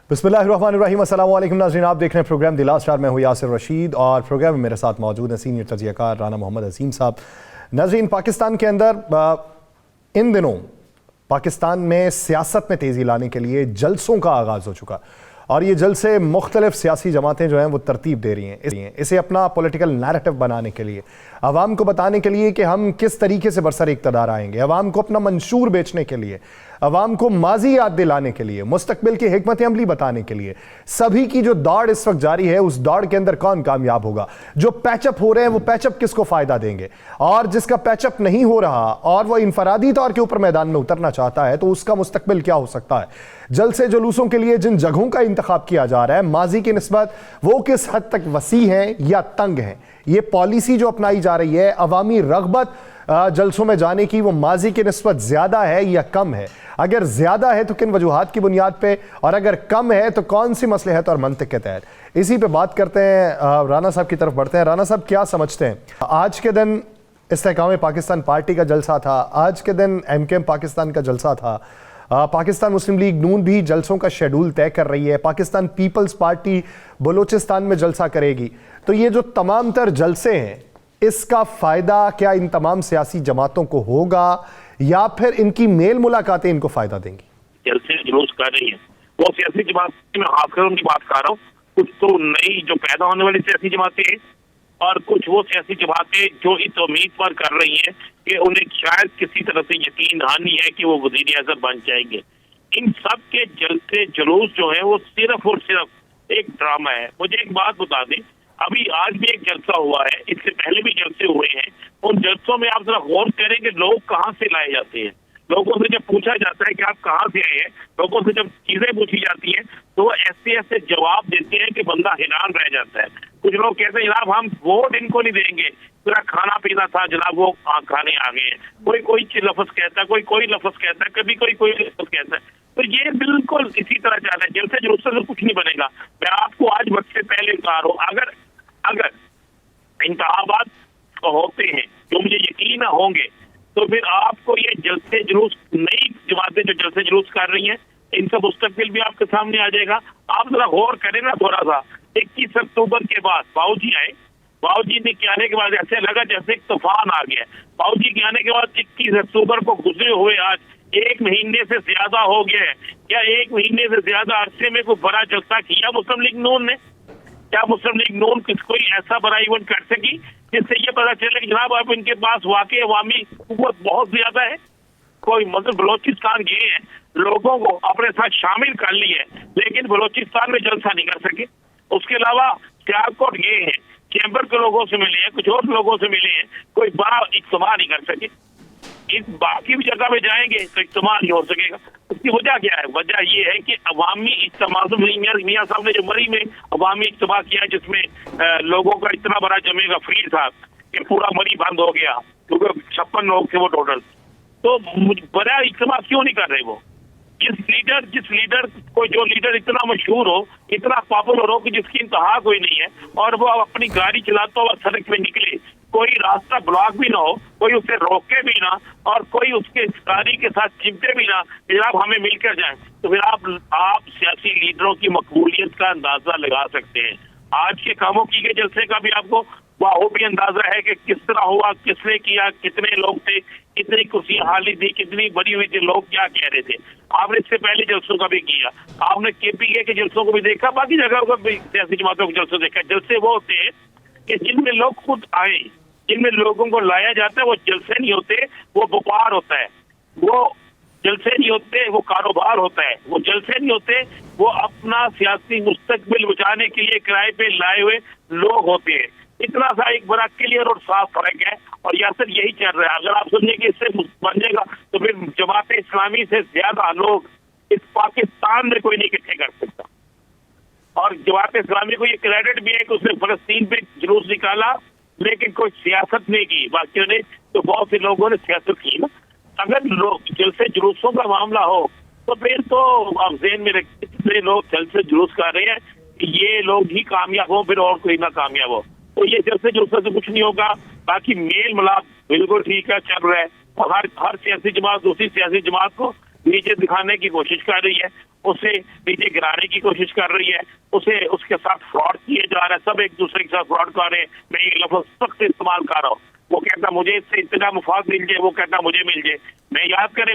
बिस्मिल्लाहिर्रहमानिर्रहीम। अस्सलाम वालेकुम नाज़रीन, आप देख रहे हैं प्रोग्राम द लास्ट आवर। मैं हूँ यासिर रशीद और प्रोग्राम में मेरे साथ मौजूद हैं सीनियर तजियाकार राना मोहम्मद अजीम साहब। नाज़रीन, पाकिस्तान के अंदर इन दिनों पाकिस्तान में सियासत में तेज़ी लाने के लिए जलसों का आगाज़ हो चुका और ये जलसे मुख्तलिफ सियासी जमातें जो हैं वो तरतीब दे रही हैं इसे अपना पॉलिटिकल नैरेटिव बनाने के लिए, आवाम को बताने के लिए कि हम किस तरीके से बरसर इक़्तिदार आएंगे, आवाम को अपना मंशूर बेचने के लिए, अवाम को माजी याद दिलाने के लिए, मुस्तकबिल की हिकमत अमली बताने के लिए। सभी की जो दौड़ इस वक्त जारी है, उस दौड़ के अंदर कौन कामयाब होगा, जो पैचअप हो रहे हैं वो पैचअप किसको फायदा देंगे, और जिसका पैचअप नहीं हो रहा और वह इनफरादी तौर के ऊपर मैदान में उतरना चाहता है तो उसका मुस्तकबिल क्या हो सकता है। जलसे जुलूसों के लिए जिन जगहों का इंतखाब किया जा रहा है, माजी की निस्बत वो किस हद तक वसी हैं या तंग हैं। ये पॉलिसी जो अपनाई जा रही है, अवामी रगबत जलसों में जाने की, वो माजी की निस्बत ज्यादा है या कम है। अगर ज्यादा है तो किन वजूहात की बुनियाद पे, और अगर कम है तो कौन सी मसलहत और मंतिक के तहत। इसी पे बात करते हैं। राना साहब की तरफ बढ़ते हैं। राना साहब, क्या समझते हैं, आज के दिन इस्तेहकाम पाकिस्तान पार्टी का जलसा था, आज के दिन MKM पाकिस्तान का जलसा था, पाकिस्तान मुस्लिम लीग नून भी जलसों का शेड्यूल तय कर रही है, पाकिस्तान पीपल्स पार्टी बलूचिस्तान में जलसा करेगी। तो ये जो तमाम तर जलसे हैं, इसका फायदा क्या इन तमाम सियासी जमातों को होगा या फिर इनकी मेल मुलाकातें इनको फायदा देंगी? जलसे जुलूस कर रही है वो सियासी जमातें, मैं खासकर उनकी बात कर रहा हूँ। कुछ तो नई जो पैदा होने वाली सियासी जमातें हैं और कुछ वो सियासी जमातें जो इस उम्मीद पर कर रही हैं कि उन्हें शायद किसी तरह से यकीन दहानी है कि वो वजीर आज़म बन जाएंगे। इन सब के जलसे जुलूस जो है वो सिर्फ और सिर्फ एक ड्रामा है। मुझे एक बात बता दें, अभी आज भी एक जलसा हुआ है, इससे पहले भी जलसे हुए हैं। उन जलसों में आप जरा गौर करें कि लोग कहाँ से लाए जाते हैं। लोगों से जब पूछा जाता है कि आप कहाँ से आए हैं, लोगों से जब चीजें पूछी जाती हैं तो वो ऐसे ऐसे जवाब देते हैं कि बंदा हैरान रह जाता है। कुछ लोग कहते हैं जनाब हम वोट इनको नहीं देंगे, पूरा खाना पीना था जनाब वो खाने आ गए हैं। कोई लफ्ज कहता है, कोई लफ्ज कहता है, कभी कोई लफ्ज कहता है। तो ये बिल्कुल इसी तरह जा रहा है। जलसे जुलूस से कुछ नहीं बनेगा। मैं आपको आज वक्त से पहले बता रहा हूँ, अगर इंतखाबात होते हैं जो मुझे यकीन होंगे तो फिर आपको ये जलसे जुलूस, नई जमातें जो जलसे जुलूस कर रही हैं, इनका मुस्तकबिल भी आपके सामने आ जाएगा। आप जरा गौर करें ना थोड़ा सा। 21 अक्टूबर के बाद बाबूजी आए, बाबूजी ने के आने के बाद ऐसे लगा जैसे एक तूफान आ गया। बाबूजी के आने के बाद 21 अक्टूबर को गुजरे हुए आज 1 महीने से ज्यादा हो गया है। क्या 1 महीने से ज्यादा अरसे में कोई बड़ा जलसा किया मुस्लिम लीग नून ने? क्या मुस्लिम लीग नून कोई ऐसा बड़ा इवेंट कर सकी जिससे ये पता चले कि जनाब अब इनके पास वाकई अवामी कुव्वत बहुत ज्यादा है? कोई मतलब बलोचिस्तान गए हैं, लोगों को अपने साथ शामिल कर लिए है, लेकिन बलोचिस्तान में जलसा नहीं कर सके। उसके अलावा सियालकोट गए हैं, चैम्बर के लोगों से मिले हैं, कुछ और लोगों से मिले हैं, कोई बड़ा इज्तिमा नहीं कर सके। इस बाकी भी जगह में जाएंगे तो इज्तिमा नहीं हो सकेगा। उसकी वजह क्या है? वजह ये है कि अवामी इज्तिमा, मियां साहब ने जो मरी में अवामी इज्तिमा किया जिसमें लोगों का इतना बड़ा जमेगा फ्री था कि पूरा मरी बंद हो गया, क्योंकि 56 लोग थे वो टोटल। तो बड़ा इज्तिमा क्यों नहीं कर रहे वो? जिस लीडर को, जो लीडर इतना मशहूर हो, इतना पॉपुलर हो कि जिसकी इंतहा कोई नहीं है, और वो अपनी गाड़ी चलाता हुआ सड़क पे निकले, कोई रास्ता ब्लॉक भी ना हो, कोई उसे रोके भी ना, और कोई उसके गाड़ी के साथ चिपके भी ना कि आप हमें मिलकर जाएं, तो फिर आप सियासी लीडरों की मकबूलियत का अंदाजा लगा सकते हैं। आज के कामों की के जलसे का भी आपको वो भी अंदाजा है कि किस तरह हुआ, किसने किया, कितने लोग थे, कितनी कुर्सियां खाली थी, कितनी बड़ी हुई थी, लोग क्या कह रहे थे। आपने इससे पहले जलसों का भी किया, आपने KPK के जलसों को भी देखा, बाकी जगह को भी सियासी जमातों के जलसों देखा। जलसे वो होते हैं कि जिनमें लोग खुद आए, जिनमें लोगों को लाया जाता है, वो जलसे नहीं होते, वो व्यापार होता है। वो जलसे नहीं होते, वो कारोबार होता है। वो जलसे नहीं होते, वो अपना सियासी मुस्तकबिल बचाने के लिए किराए पे लाए हुए लोग होते हैं। इतना सा एक बड़ा क्लियर और साफ फर्क है, और यासर यही चल रहा है। अगर आप समझे कि इससे बनेगा तो फिर जमात इस्लामी से ज्यादा लोग इस पाकिस्तान में कोई नहीं इकट्ठे कर सकता। और जमात इस्लामी को ये क्रेडिट भी है कि उसने फलस्तीन पे जुलूस निकाला, लेकिन कोई सियासत नहीं की। बाकियों ने तो, बहुत से लोगों ने सियासत की ना। अगर लोग जलसे जुलूसों का मामला हो तो फिर तो आप ज़हन में रखिए, जितने लोग जलसे जुलूस कर रहे हैं ये लोग ही कामयाब हो, फिर और कोई ना कामयाब हो। तो ये जलसे जुलूस से कुछ नहीं होगा। बाकी मेल मिलाप बिल्कुल ठीक है, चल रहा है, और हर सियासी जमात दूसरी सियासी जमात को नीचे दिखाने की कोशिश कर रही है, उसे नीचे गिराने की कोशिश कर रही है, उसे उसके साथ फ्रॉड किए जा रहा है, सब एक दूसरे के साथ फ्रॉड कर रहे हैं। मैं ये लफ्ज सख्त इस्तेमाल कर रहा हूँ। वो कहता मुझे इससे इतना मुफाद मिल जाए, वो कहता मुझे मिल जाए। मैं याद करें,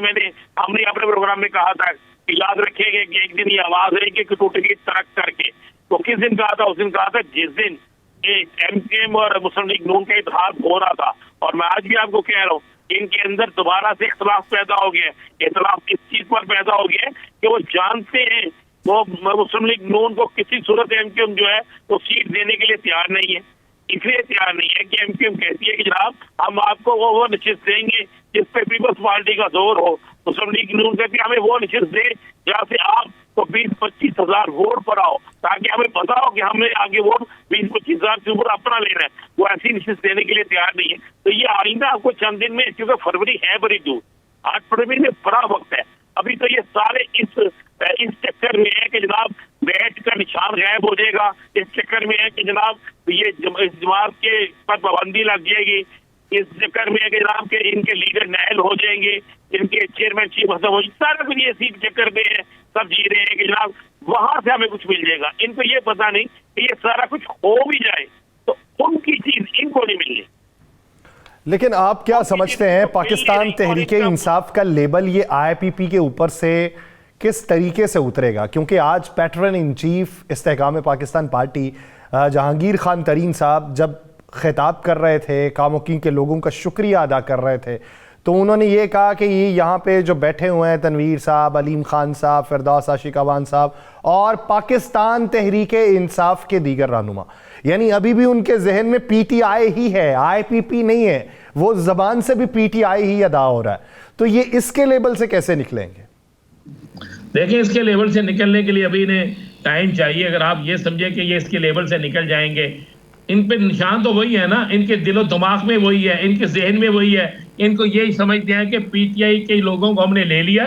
हमने अपने प्रोग्राम में कहा था कि याद रखेंगे कि एक दिन ये आवाज रहेगी कि टूटेगी तरक करके। तो किस दिन कहा था? उस दिन कहा था जिस दिन एमकेएम और मुस्लिम लीग नून का इत्तेहाद हो रहा था। और मैं आज भी आपको कह रहा हूँ, इनके अंदर दोबारा से इख्तलाफ पैदा हो गया। इख्तलाफ इस चीज पर पैदा हो गया कि वो जानते हैं वो मुस्लिम लीग नून को किसी सूरत एमकेएम जो है वो सीट देने के लिए तैयार नहीं है। इसलिए तैयार नहीं है कि एमकेएम कहती है कि जनाब हम आपको वो नशिस्त देंगे जिस पे पीपल्स पार्टी का जोर हो। मुस्लिम लीग नून कहती है हमें वो नशिस्त दे जहाँ से आप तो 20-25 हजार वोट पर आओ, ताकि हमें पता हो कि हमने आगे वोट 20-25 हजार से ऊपर अपना लेना है। वो ऐसी नशिस्त देने के लिए तैयार नहीं है। तो ये आइंदा आपको चंद दिन में, क्योंकि फरवरी है बड़ी दूर, 8 फरवरी में बड़ा वक्त है अभी, तो ये सारे इस चक्कर में है कि जनाब बैठ का निशान गायब हो जाएगा। इस चक्कर में है कि जनाब ये इस जमात के पर पाबंदी लग जाएगी। इस चक्कर में है कि जनाब के इनके लीडर नायल हो जाएंगे, इनके चेयरमैन चीफ खत्म हो जाएंगे। सारा कुछ ये इसी चक्कर में है, सब जी रहे हैं कि जनाब वहां से हमें कुछ मिल जाएगा। इनको ये पता नहीं कि ये सारा कुछ हो भी जाए तो उनकी चीज इनको नहीं मिल रही। लेकिन आप क्या समझते हैं, पाकिस्तान तहरीक इंसाफ का लेबल ये आईपीपी के ऊपर से किस तरीके से उतरेगा? क्योंकि आज patron in chief Istehkam Pakistan party Jahangir Khan Tareen साहब जब खिताब कर रहे थे, कामोकी के लोगों का शुक्रिया अदा कर रहे थे, तो उन्होंने ये कहा कि ये यहाँ पे जो बैठे हुए हैं तनवीर साहब, अलीम खान साहब, फिरदौस आशिक अवान साहब और पाकिस्तान तहरीक इंसाफ के दीगर रहनुमा, यानी अभी भी उनके जहन में पीटीआई ही है, आईपीपी नहीं है। वो जबान से भी पीटीआई ही अदा हो रहा है। तो ये इसके लेवल से कैसे निकलेंगे? देखिए, इसके लेवल से निकलने के लिए अभी इन्हें टाइम चाहिए। अगर आप ये समझे कि ये इसके लेवल से निकल जाएंगे, इन पे निशान तो वही है ना, इनके दिलो दिमाग में वही है, इनके जहन में वही है। इनको यही समझते हैं कि पीटीआई के लोगों को हमने ले लिया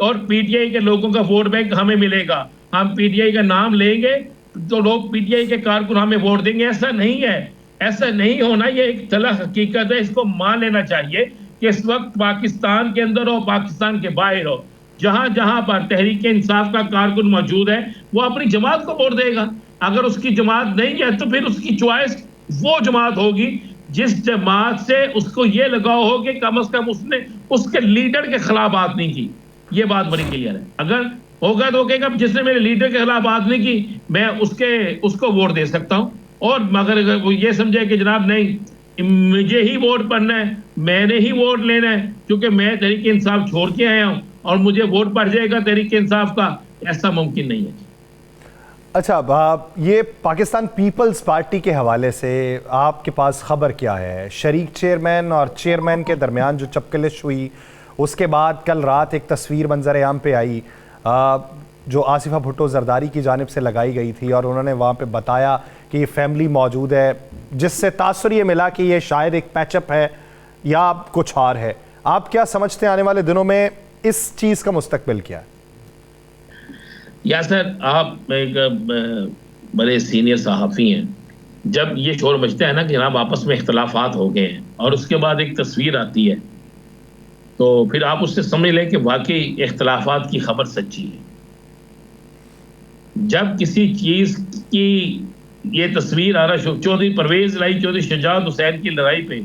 और पीटीआई के लोगों का वोट बैंक हमें मिलेगा, हम पीटीआई का नाम लेंगे तो लोग पीटीआई के कारकुन हमें वोट देंगे। ऐसा नहीं है, ऐसा नहीं होना। ये एक तलख हकीकत है, इसको मान लेना चाहिए कि इस वक्त पाकिस्तान के अंदर हो, पाकिस्तान के बाहर हो, जहां जहां पर तहरीक इंसाफ का कारकुन मौजूद है वो अपनी जमात को वोट देगा। अगर उसकी जमात नहीं है तो फिर उसकी चॉइस वो जमात होगी जिस जमात से उसको ये लगाव हो कि कम से कम उसने उसके लीडर के खिलाफ बात नहीं की। ये बात बड़ी क्लियर है। अगर होगा तो कहेगा जिसने मेरे लीडर के खिलाफ बात नहीं की मैं उसको वोट दे सकता हूं। और मगर वो ये समझे कि जनाब नहीं, मुझे ही वोट पड़ना है, मैंने ही वोट लेना है क्योंकि मैं तहरीक इंसाफ छोड़ के आया हूं और मुझे वोट पड़ जाएगा तहरीक इंसाफ का, ऐसा मुमकिन नहीं है। अच्छा, ये पाकिस्तान पीपल्स पार्टी के हवाले से आपके पास खबर क्या है? शरीक चेयरमैन और चेयरमैन के दरमियान जो चपकलिश हुई, उसके बाद कल रात एक तस्वीर मंजर आम पे आई जो आसिफा भुट्टो जरदारी की जानिब से लगाई गई थी और उन्होंने वहाँ पे बताया कि ये फैमिली मौजूद है, जिससे तासुर ये मिला कि ये शायद एक पैचअप है या कुछ और है। आप क्या समझते हैं आने वाले दिनों में इस चीज़ का मुस्तकबिल क्या है? यासर, आप एक बड़े सीनियर सहाफ़ी हैं। जब ये शोर मचता है ना कि जनाब आपस में इख्तलाफात हो गए हैं और उसके बाद एक तस्वीर आती है, तो फिर आप उससे समझ लें कि वाकई इख्तलाफात की खबर सच्ची है। जब किसी चीज़ की ये तस्वीर आ रहा, चौधरी परवेज़ लाई, चौधरी शजात हुसैन की लड़ाई पे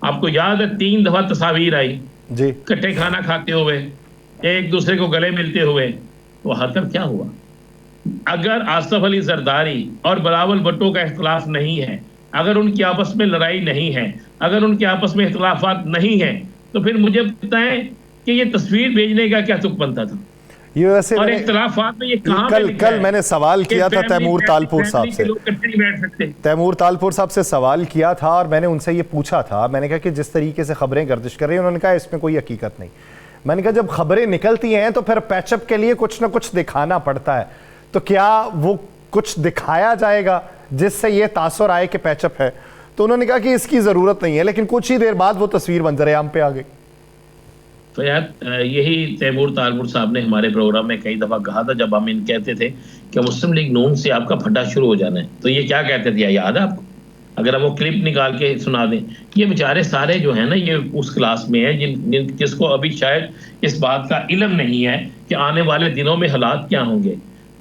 आपको याद है 3 दफ़ा तस्वीर आई जी, इकट्ठे खाना खाते हुए, एक दूसरे को गले मिलते हुए। तो आखिर क्या हुआ? अगर आसिफ अली जरदारी और बिलावल भुट्टो का इख्तलाफ नहीं है, अगर उनकी आपस में लड़ाई नहीं है, अगर उनके आपस में इख्तलाफात नहीं है, तो फिर मुझे बताएं कि ये तस्वीर भेजने का क्या तुक बनता था? ये वैसे और इख्तलाफात में ये कहां कल मैंने सवाल किया था तैमूर तालपुर साहब से, तैमूर तालपुर साहब से सवाल किया था और मैंने उनसे ये पूछा था, मैंने कहा कि जिस तरीके से खबरें गर्दिश कर रही हैं, उन्होंने कहा इसमें कोई हकीकत नहीं। मैंने कहा जब खबरें निकलती हैं तो फिर पैचअप के लिए कुछ ना कुछ दिखाना पड़ता है, तो क्या वो कुछ दिखाया जाएगा जिससे ये तासुर आए कि पैचअप है? तो उन्होंने कहा कि इसकी ज़रूरत नहीं है, लेकिन कुछ ही देर बाद वो तस्वीर मंजर आम पे आ गई। तो यार यही तैमूर तालपुर साहब ने हमारे प्रोग्राम में कई दफ़ा कहा था, जब हम इन कहते थे कि मुस्लिम लीग नून से आपका फटा शुरू हो जाना है, तो ये क्या कहते थे याद है आपको? अगर हम वो क्लिप निकाल के सुना दें। ये बेचारे सारे जो है ना, ये उस क्लास में है जिसको अभी शायद इस बात का इल्म नहीं है कि आने वाले दिनों में हालात क्या होंगे।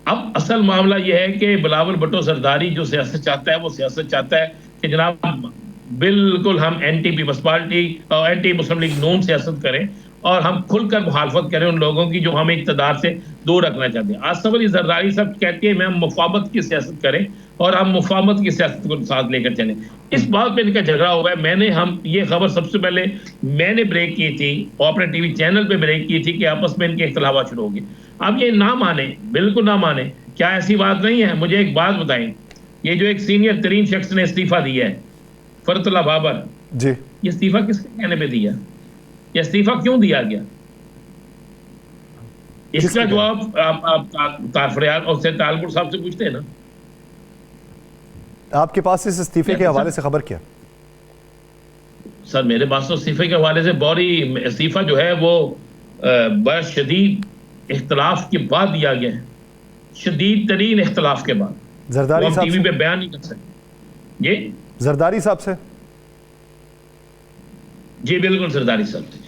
अब असल मामला यह है कि बिलावल भुट्टो जरदारी जो सियासत चाहता है, वो सियासत चाहता है कि जनाब बिल्कुल हम एंटी पीपल्स पार्टी और एंटी मुस्लिम लीग नून सियासत करें और हम खुलकर मुखालफत करें उन लोगों की जो हमें इक़्तिदार से दूर रखना चाहते हैं। आसफ अली जरदारी साहब कहते हैं हम मुफाहमत की सियासत करें और हम मुफाहमत की सियासत को साथ लेकर चलें। इस बात पे इनका झगड़ा हुआ है। हम ये खबर सबसे पहले मैंने ब्रेक की थी और अपने टीवी चैनल पे ब्रेक की थी कि आपस में इनके इख्तिलाफ शुरू हो गए। अब ये ना माने, बिल्कुल ना माने, क्या ऐसी बात नहीं है? मुझे एक बात बताएं, ये जो एक सीनियर तरीन शख्स ने इस्तीफा दिया है, फरतुल्लाह बाबर जी, ये इस्तीफा किसके कहने पे दिया? ये इस्तीफा क्यों दिया गया? इसका जवाब आप तारफरियाल और सैयद तालपुर साहब से पूछते हैं ना। आपके पास इस इस्तीफे के हवाले से खबर क्या? सर मेरे पास तो इस्तीफे के हवाले से बड़ी इस्तीफा जो है वो बड़ा शदीद इख्तलाफ के बाद दिया गया है, शदीद तरीन इख्तलाफ के बाद। जरदारी साहब टीवी पे बयान नहीं कर सकते। ये जरदारी साहब से? जी बिल्कुल जरदारी साहब से।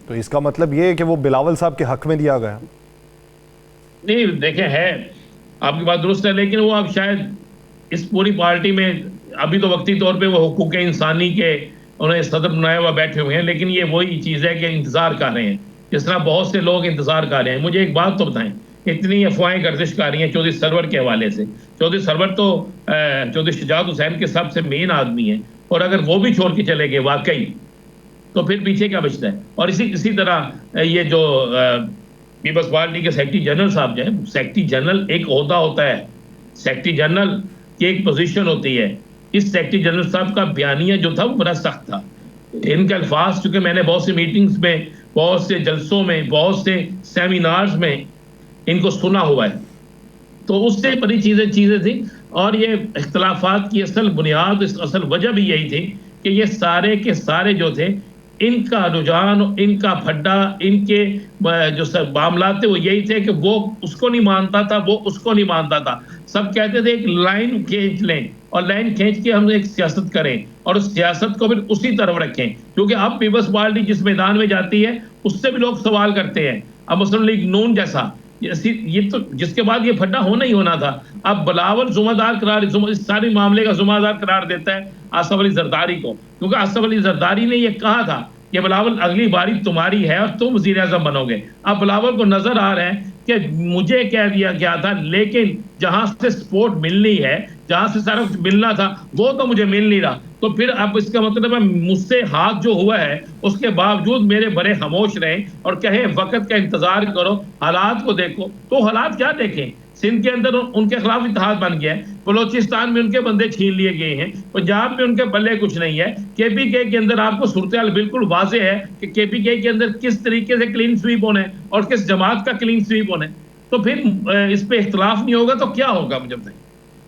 तो इसका मतलब ये है कि वो बिलावल साहब के हक में दिया गया? नहीं देखें, है आपकी बात दुरुस्त है, लेकिन वो अब शायद इस पूरी पार्टी में अभी तो वक्ती तौर पे वो हुकूक इंसानी के उन्हें सदर बनाया हुआ बैठे हुए हैं, लेकिन ये वही चीज़ है कि इंतज़ार कर रहे हैं, जिस तरह बहुत से लोग इंतज़ार कर रहे हैं। मुझे एक बात तो बताएं, इतनी अफवाहें गर्दिश कर रही हैं चौधरी सरवर के हवाले से। चौधरी सरवर तो चौधरी शुजात हुसैन के सबसे मेन आदमी है, और अगर वो भी छोड़ के चले गए वाकई, तो फिर पीछे क्या बचता है? और इसी तरह ये जो पीपल्स पार्टी के सेक्रेटरी जनरल साहब जो है, सेक्रेटरी जनरल एक ओहदा होता है, सेक्रेटरी जनरल की एक पोजीशन होती है। इस सेक्रेटरी जनरल साहब का बयानिया जो था वो बड़ा सख्त था। इनके अल्फाज, चूंकि मैंने बहुत सी मीटिंग्स में, बहुत से जलसों में, बहुत से सेमिनार्स में इनको सुना हुआ है, तो उससे बड़ी चीज़ें थी। और ये इख्तलाफात की असल बुनियाद, असल वजह भी यही थी कि ये सारे के सारे जो थे, इनका रुझान, इनका फड्डा, इनके जो सब मामला थे वो यही थे कि वो उसको नहीं मानता था, वो उसको नहीं मानता था। सब कहते थे एक लाइन खींच लें और लाइन खींच के हम एक सियासत करें और उस सियासत को फिर उसी तरफ रखें, क्योंकि अब पीपल्स पार्टी जिस मैदान में जाती है उससे भी लोग सवाल करते हैं। अब मुस्लिम लीग नून जैसा ये तो जिसके बाद ये फड्डा होना ही होना था, अब बिलावल जुम्मेदार करार, इस सारे मामले का जुम्मेदार करार देता है आसफ अली जरदारी को, क्योंकि आसफ अली जरदारी ने ये कहा था कि बिलावल अगली बारी तुम्हारी है और तुम वज़ीर आज़म बनोगे। अब बिलावल को नजर आ रहा है कि मुझे कह दिया गया था, लेकिन जहां से सपोर्ट मिलनी है, जहां से सारा कुछ मिलना था, वो तो मुझे मिल नहीं रहा। तो फिर अब इसका मतलब है मुझसे हाथ जो हुआ है उसके बावजूद मेरे बड़े खामोश रहे और कहे वक्त का इंतजार करो, हालात को देखो। तो हालात क्या देखें? सिंध के अंदर उनके खिलाफ इत्तेहाद बन गया है, बलोचिस्तान में उनके बंदे छीन लिए गए हैं, पंजाब में उनके पल्ले कुछ नहीं है, केपीके के अंदर आपको सूरत बिल्कुल वाज़ेह है कि केपीके के अंदर किस तरीके से क्लीन स्वीप होना है और किस जमात का क्लीन स्वीप होना है। तो फिर इस पे इख्तलाफ नहीं होगा तो क्या होगा? मुझे बताइए,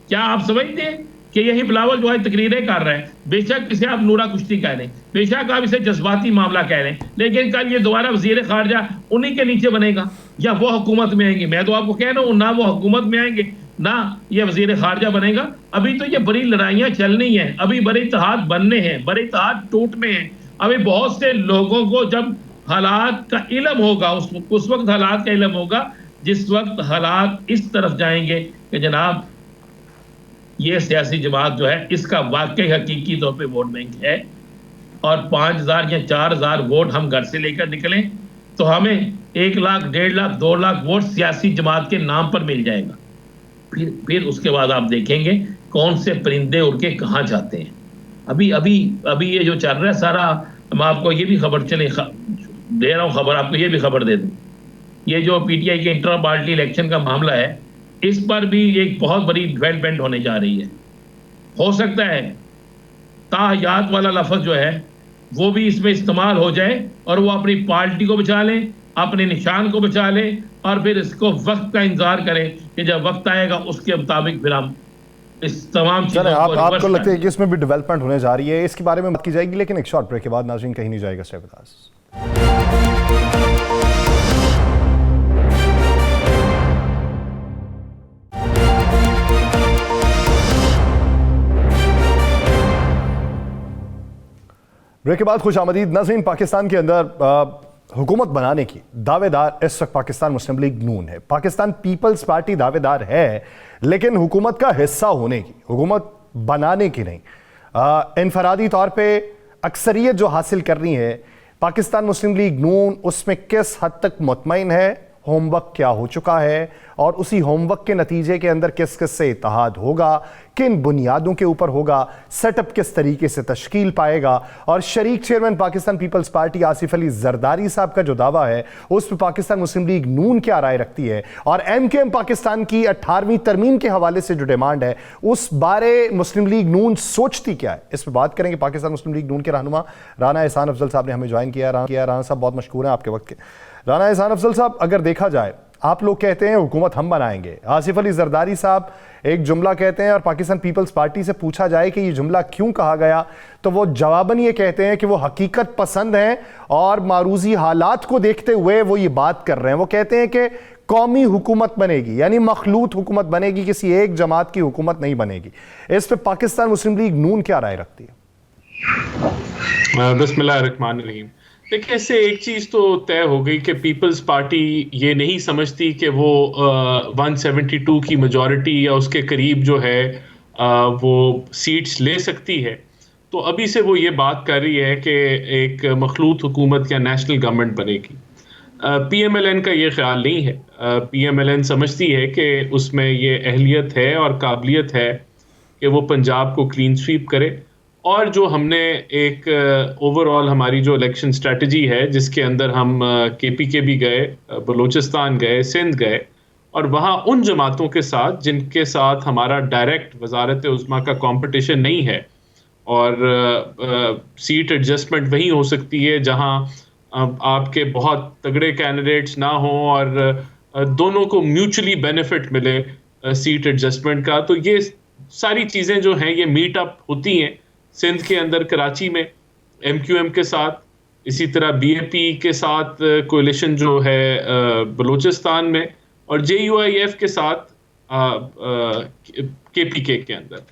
क्या आप समझते हैं कि यही बिलावल जो है तकरीरें कर रहे हैं? बेशक इसे आप नूरा कुश्ती कह रहे हैं, बेशक आप इसे जज्बाती मामला कह रहे हैं, लेकिन कल ये दोबारा वजीर खारजा उन्हीं के नीचे बनेगा या वो हुकूमत में आएंगे। मैं तो आपको कह रहा हूँ, ना वो हुकूमत में आएंगे ना ये वजीर खारजा बनेगा। अभी तो ये बड़ी लड़ाइयाँ चलनी हैं, अभी बड़े इत्तेहाद बनने हैं, बड़े इत्तेहाद टूटने हैं। अभी बहुत से लोगों को जब हालात का इल्म होगा, उस वक्त हालात का इल्म होगा जिस वक्त हालात इस तरफ जाएंगे कि जनाब ये सियासी जमात जो है इसका वाकई हकीकी तौर पे वोट बैंक है और 5,000 या 4,000 वोट हम घर से लेकर निकलें तो हमें 1 लाख, 1.5 लाख, 2 लाख वोट सियासी जमात के नाम पर मिल जाएगा। फिर उसके बाद आप देखेंगे कौन से परिंदे उड़ के कहाँ जाते हैं। अभी ये जो चल रहा है सारा, मैं आपको ये भी खबर दे रहा हूँ, खबर आपको ये भी खबर दे दूँ, ये जो पीटीआई के इंटर पार्टी इलेक्शन का मामला है, इस पर भी एक बहुत बड़ी डेवलपमेंट होने जा रही है। हो सकता है ताहयात वाला लफ्ज़ जो है वो भी इसमें इस्तेमाल हो जाए और वो अपनी पार्टी को बचा लें, अपने निशान को बचा लें और फिर इसको वक्त का इंतजार करें कि जब वक्त आएगा उसके मुताबिक फिर हम इस तमाम चीज़ों को आपको लगता है कि इसमें भी डेवलपमेंट होने जा रही है? इसके बारे में बात की जाएगी, लेकिन एक शॉर्ट ब्रेक के बाद। नाज़रीन कहीं नहीं जाएगा, स्टे विद अस। ब्रेक के बाद खुश आमदीद नाज़रीन। पाकिस्तान के अंदर हुकूमत बनाने की दावेदार इस वक्त पाकिस्तान मुस्लिम लीग नून है। पाकिस्तान पीपल्स पार्टी दावेदार है, लेकिन हुकूमत का हिस्सा होने की, हुकूमत बनाने की नहीं। इनफरादी तौर पे अक्सरियत जो हासिल करनी है, पाकिस्तान मुस्लिम लीग नून उसमें किस हद तक मुतमईन है, होमवर्क क्या हो चुका है और उसी होमवर्क के नतीजे के अंदर किस किस से इत्तेहाद होगा, किन बुनियादों के ऊपर होगा, सेटअप किस तरीके से तश्कील पाएगा। और शरीक चेयरमैन पाकिस्तान पीपल्स पार्टी आसिफ अली जरदारी साहब का जो दावा है उस पर पाकिस्तान मुस्लिम लीग नून क्या राय रखती है, और MKM पाकिस्तान की 18वीं तरमीम के हवाले से जो डिमांड है उस बारे मुस्लिम लीग नून सोचती क्या है, इस पर बात करेंगे। पाकिस्तान मुस्लिम लीग नून के रहनुमा राना एहसान अफजल साहब ने हमें ज्वाइन किया। राना साहब बहुत मशकूर हैं आपके वक्त के। राना एहसान अफजल साहब, अगर देखा जाए आप लोग कहते हैं हुकूमत हम बनाएंगे, आसिफ अली जरदारी साहब एक जुमला कहते हैं और पाकिस्तान पीपल्स पार्टी से पूछा जाए कि ये जुमला क्यों कहा गया तो वो जवाबन ये कहते हैं कि वो हकीकत पसंद हैं और मारूजी हालात को देखते हुए वो ये बात कर रहे हैं। वो कहते हैं कि कौमी हुकूमत बनेगी, यानी मखलूत हुकूमत बनेगी, किसी एक जमात की हुकूमत नहीं बनेगी। इस पर पाकिस्तान मुस्लिम लीग नून क्या राय रखती है? बिस्मिल्लाहिर्रहमानिर्रहीम। देखिए, इससे एक चीज तो तय हो गई कि पीपल्स पार्टी ये नहीं समझती कि वो 172 की मेजॉरिटी या उसके करीब जो है वो सीट्स ले सकती है। तो अभी से वो ये बात कर रही है कि एक मखलूत हुकूमत या नेशनल गवर्नमेंट बनेगी। PMLN का ये ख्याल नहीं है। PMLN समझती है कि उसमें ये अहलियत है और काबिलियत है कि वो पंजाब को क्लीन स्वीप करे। और जो हमने एक ओवरऑल हमारी जो इलेक्शन स्ट्रेटजी है, जिसके अंदर हम KPK भी गए, बलूचिस्तान गए, सिंध गए, और वहाँ उन जमातों के साथ जिनके साथ हमारा डायरेक्ट वजारत उज़्मा का कंपटीशन नहीं है, और सीट एडजस्टमेंट वहीं हो सकती है जहाँ आपके बहुत तगड़े कैंडिडेट्स ना हों और दोनों को म्यूचुअली बेनिफिट मिले सीट एडजस्टमेंट का। तो ये सारी चीज़ें जो हैं ये मीट अप होती हैं सिंध के अंदर, कराची में MQM के साथ, इसी तरह BAP के साथ कोalition जो है बलूचिस्तान में, और JUIF के साथ KPK के अंदर।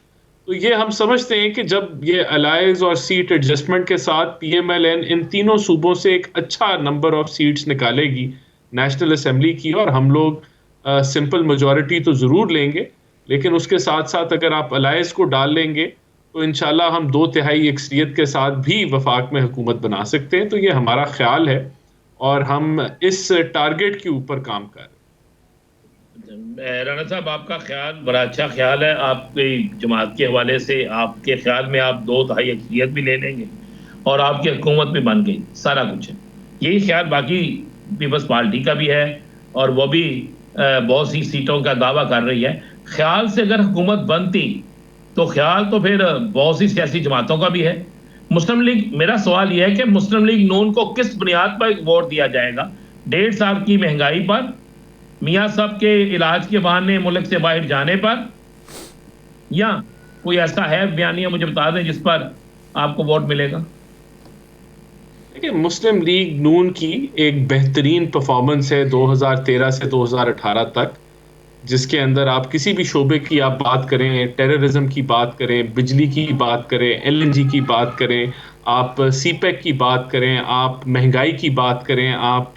तो ये हम समझते हैं कि जब ये अलायंस और सीट एडजस्टमेंट के साथ PMLN इन तीनों सूबों से एक अच्छा नंबर ऑफ सीट्स निकालेगी नेशनल असेंबली की, और हम लोग सिंपल मेजॉरिटी तो ज़रूर लेंगे, लेकिन उसके साथ साथ अगर आप अलायंस को डाल लेंगे तो इंशाल्लाह हम 2/3 अक्सरियत के साथ भी वफाक में हुकूमत बना सकते हैं। तो ये हमारा ख्याल है और हम इस टारगेट के ऊपर काम कर रहे हैं। राना साहब, आपका ख्याल बड़ा अच्छा ख्याल है। आपकी जमात के हवाले से आपके ख्याल में आप 2/3 अक्सरियत भी ले लेंगे और आपकी हुकूमत भी बन गई, सारा कुछ है। यही ख्याल बाकी पीपल्स पार्टी का भी है और वो भी बहुत सी सीटों का दावा कर रही है। ख्याल से अगर हुकूमत बनती तो ख्याल तो फिर बहुत सी सियासी जमातों का भी है। मुस्लिम लीग, मेरा सवाल यह है कि मुस्लिम लीग नून को किस बुनियाद पर वोट दिया जाएगा? 1.5 साल की महंगाई पर, मियाँ साहब के इलाज के बहाने मुल्क से बाहर जाने पर, या कोई ऐसा है बयानिया मुझे बता दें जिस पर आपको वोट मिलेगा? देखिए, मुस्लिम लीग नून की एक बेहतरीन परफॉर्मेंस है 2013 से 2018 तक, जिसके अंदर आप किसी भी शोबे की आप बात करें, टेररिज्म की बात करें, बिजली की बात करें, LNG की बात करें, आप CPEC की बात करें, आप महंगाई की बात करें, आप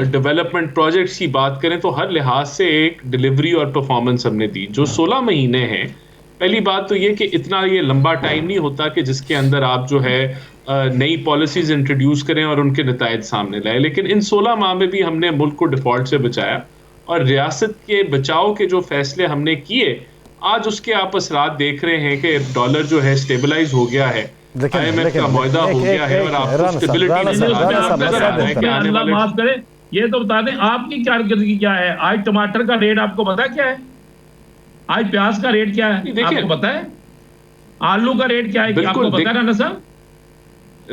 डेवलपमेंट प्रोजेक्ट्स की बात करें, तो हर लिहाज से एक डिलीवरी और परफॉर्मेंस हमने दी। जो 16 महीने हैं, पहली बात तो ये कि इतना ये लंबा टाइम नहीं होता कि जिसके अंदर आप जो है नई पॉलिसीज इंट्रोड्यूस करें और उनके नतायज सामने लाए, लेकिन इन 16 माह में भी हमने मुल्क को डिफॉल्ट से बचाया और रियासत के बचाव के जो फैसले हमने किए, आज उसके आप असरात देख रहे हैं कि डॉलर जो है स्टेबलाइज हो गया है, IMF का मुआहदा हो गया है, और आपको स्टेबिलिटी नजर आ रहा है कि आने वाले। माफ करें, ये तो बता दें आपकी कारकर्दगी क्या है? आज टमाटर का रेट आपको पता क्या है? आज प्याज का रेट क्या है आपको पता है? आलू का रेट क्या है आपको पता है?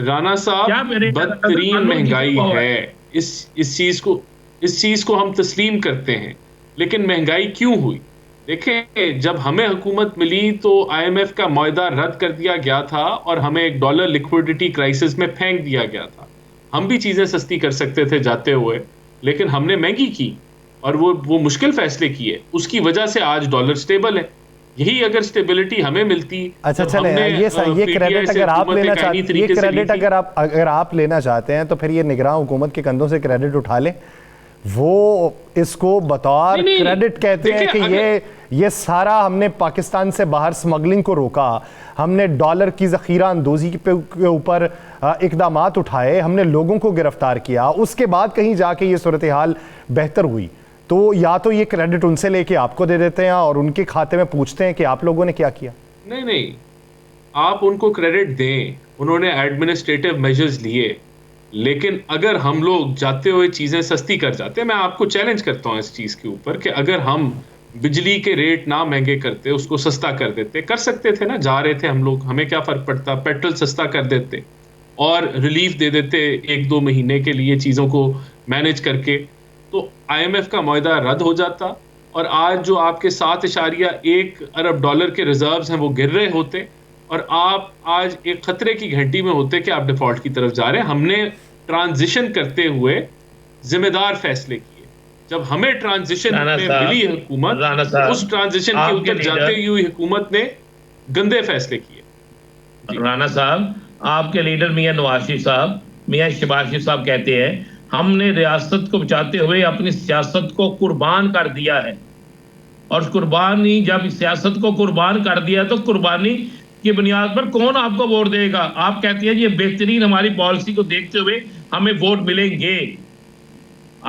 राना साहब, बदतरीन महंगाई है। इस चीज को हम तस्लीम करते हैं, लेकिन महंगाई क्यों हुई? देखें, जब हमें हुकूमत मिली तो IMF का मुआहदा रद्द कर दिया गया था और हमें एक डॉलर लिक्विडिटी क्राइसिस में फेंक दिया गया था। हम भी चीजें सस्ती कर सकते थे जाते हुए, लेकिन हमने महंगी की और वो मुश्किल फैसले किए। उसकी वजह से आज डॉलर स्टेबल है। यही अगर स्टेबिलिटी हमें मिलती, अच्छा जब चले, हमने, ये PTI क्रेडिट से अगर आप हुकूमत लेना एक आईनी चाहते, ये तरीके से ली क्रेडिट थी। अगर आप लेना चाहते हैं तो फिर ये निगरान हुकूमत के कंधों से क्रेडिट उठा लें। वो इसको बतौर नहीं, क्रेडिट कहते हैं देखिए, कि ये सारा हमने पाकिस्तान से बाहर स्मगलिंग को रोका, हमने डॉलर की ज़ख़ीरा अंदोज़ी के ऊपर इक़दामात उठाए, हमने लोगों को गिरफ्तार किया, उसके बाद कहीं जाके ये सूरत हाल बेहतर हुई। तो या तो ये क्रेडिट उनसे लेके आपको दे देते हैं और उनके खाते में पूछते हैं कि आप लोगों ने क्या किया। नहीं, आप उनको क्रेडिट दें, उन्होंने एडमिनिस्ट्रेटिव मेजर्स लिए, लेकिन अगर हम लोग जाते हुए चीजें सस्ती कर जाते हैं, मैं आपको चैलेंज करता हूं इस चीज के ऊपर कि अगर हम बिजली के रेट ना महंगे करते, उसको सस्ता कर देते, कर सकते थे ना, जा रहे थे हम लोग, हमें क्या फर्क पड़ता, पेट्रोल सस्ता कर देते और रिलीफ दे देते 1-2 महीने के लिए चीजों को मैनेज करके, तो IMF का मुआहदा रद्द हो जाता और आज जो आपके 7.1 अरब डॉलर के रिजर्व्स हैं वो गिर रहे होते और आप आज एक खतरे की घंटी में होते कि आप डिफॉल्ट की तरफ जा रहे हैं। हमने ट्रांजिशन करते हुए जिम्मेदार फैसले किए। जब हमें ट्रांजिशन में मिली हुकूमत, उस ट्रांजिशन के ऊपर जाते हुए हुकूमत ने गंदे फैसले किए। राना साहब, आपके लीडर मियां नवाज शरीफ साहब, मियां शहबाज शरीफ साहब कहते हैं हमने रियासत को बचाते हुए अपनी सियासत को कुर्बान कर दिया है, और कुर्बानी, जब सियासत को कुर्बान कर दिया तो कुर्बानी की बुनियाद पर कौन आपको वोट देगा? आप कहते हैं ये बेहतरीन हमारी पॉलिसी को देखते हुए हमें वोट मिलेंगे।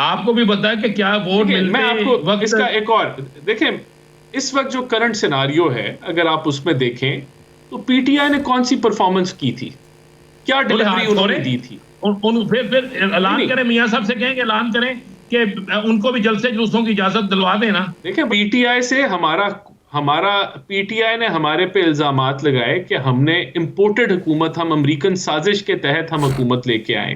आपको भी पता है कि क्या वोट मिलते, मैं आपको इसका एक और देखें, इस वक्त जो करंट सिनारियो है अगर आप उसमें देखें तो पीटीआई ने कौन सी परफॉर्मेंस की थी, क्या डिलीवरी उन्होंने दी थी? फिर ऐलान करें, मियां साहब से कहेंगे ऐलान करें कि उनको भी जलसे जुलूसों की इजाजत दिलवा देना। देखें, पीटीआई से हमारा पीटीआई ने हमारे पे इल्जामात लगाए कि हमने इंपोर्टेड हुकूमत, हम अमेरिकन साजिश के तहत हम हुकूमत लेके आए।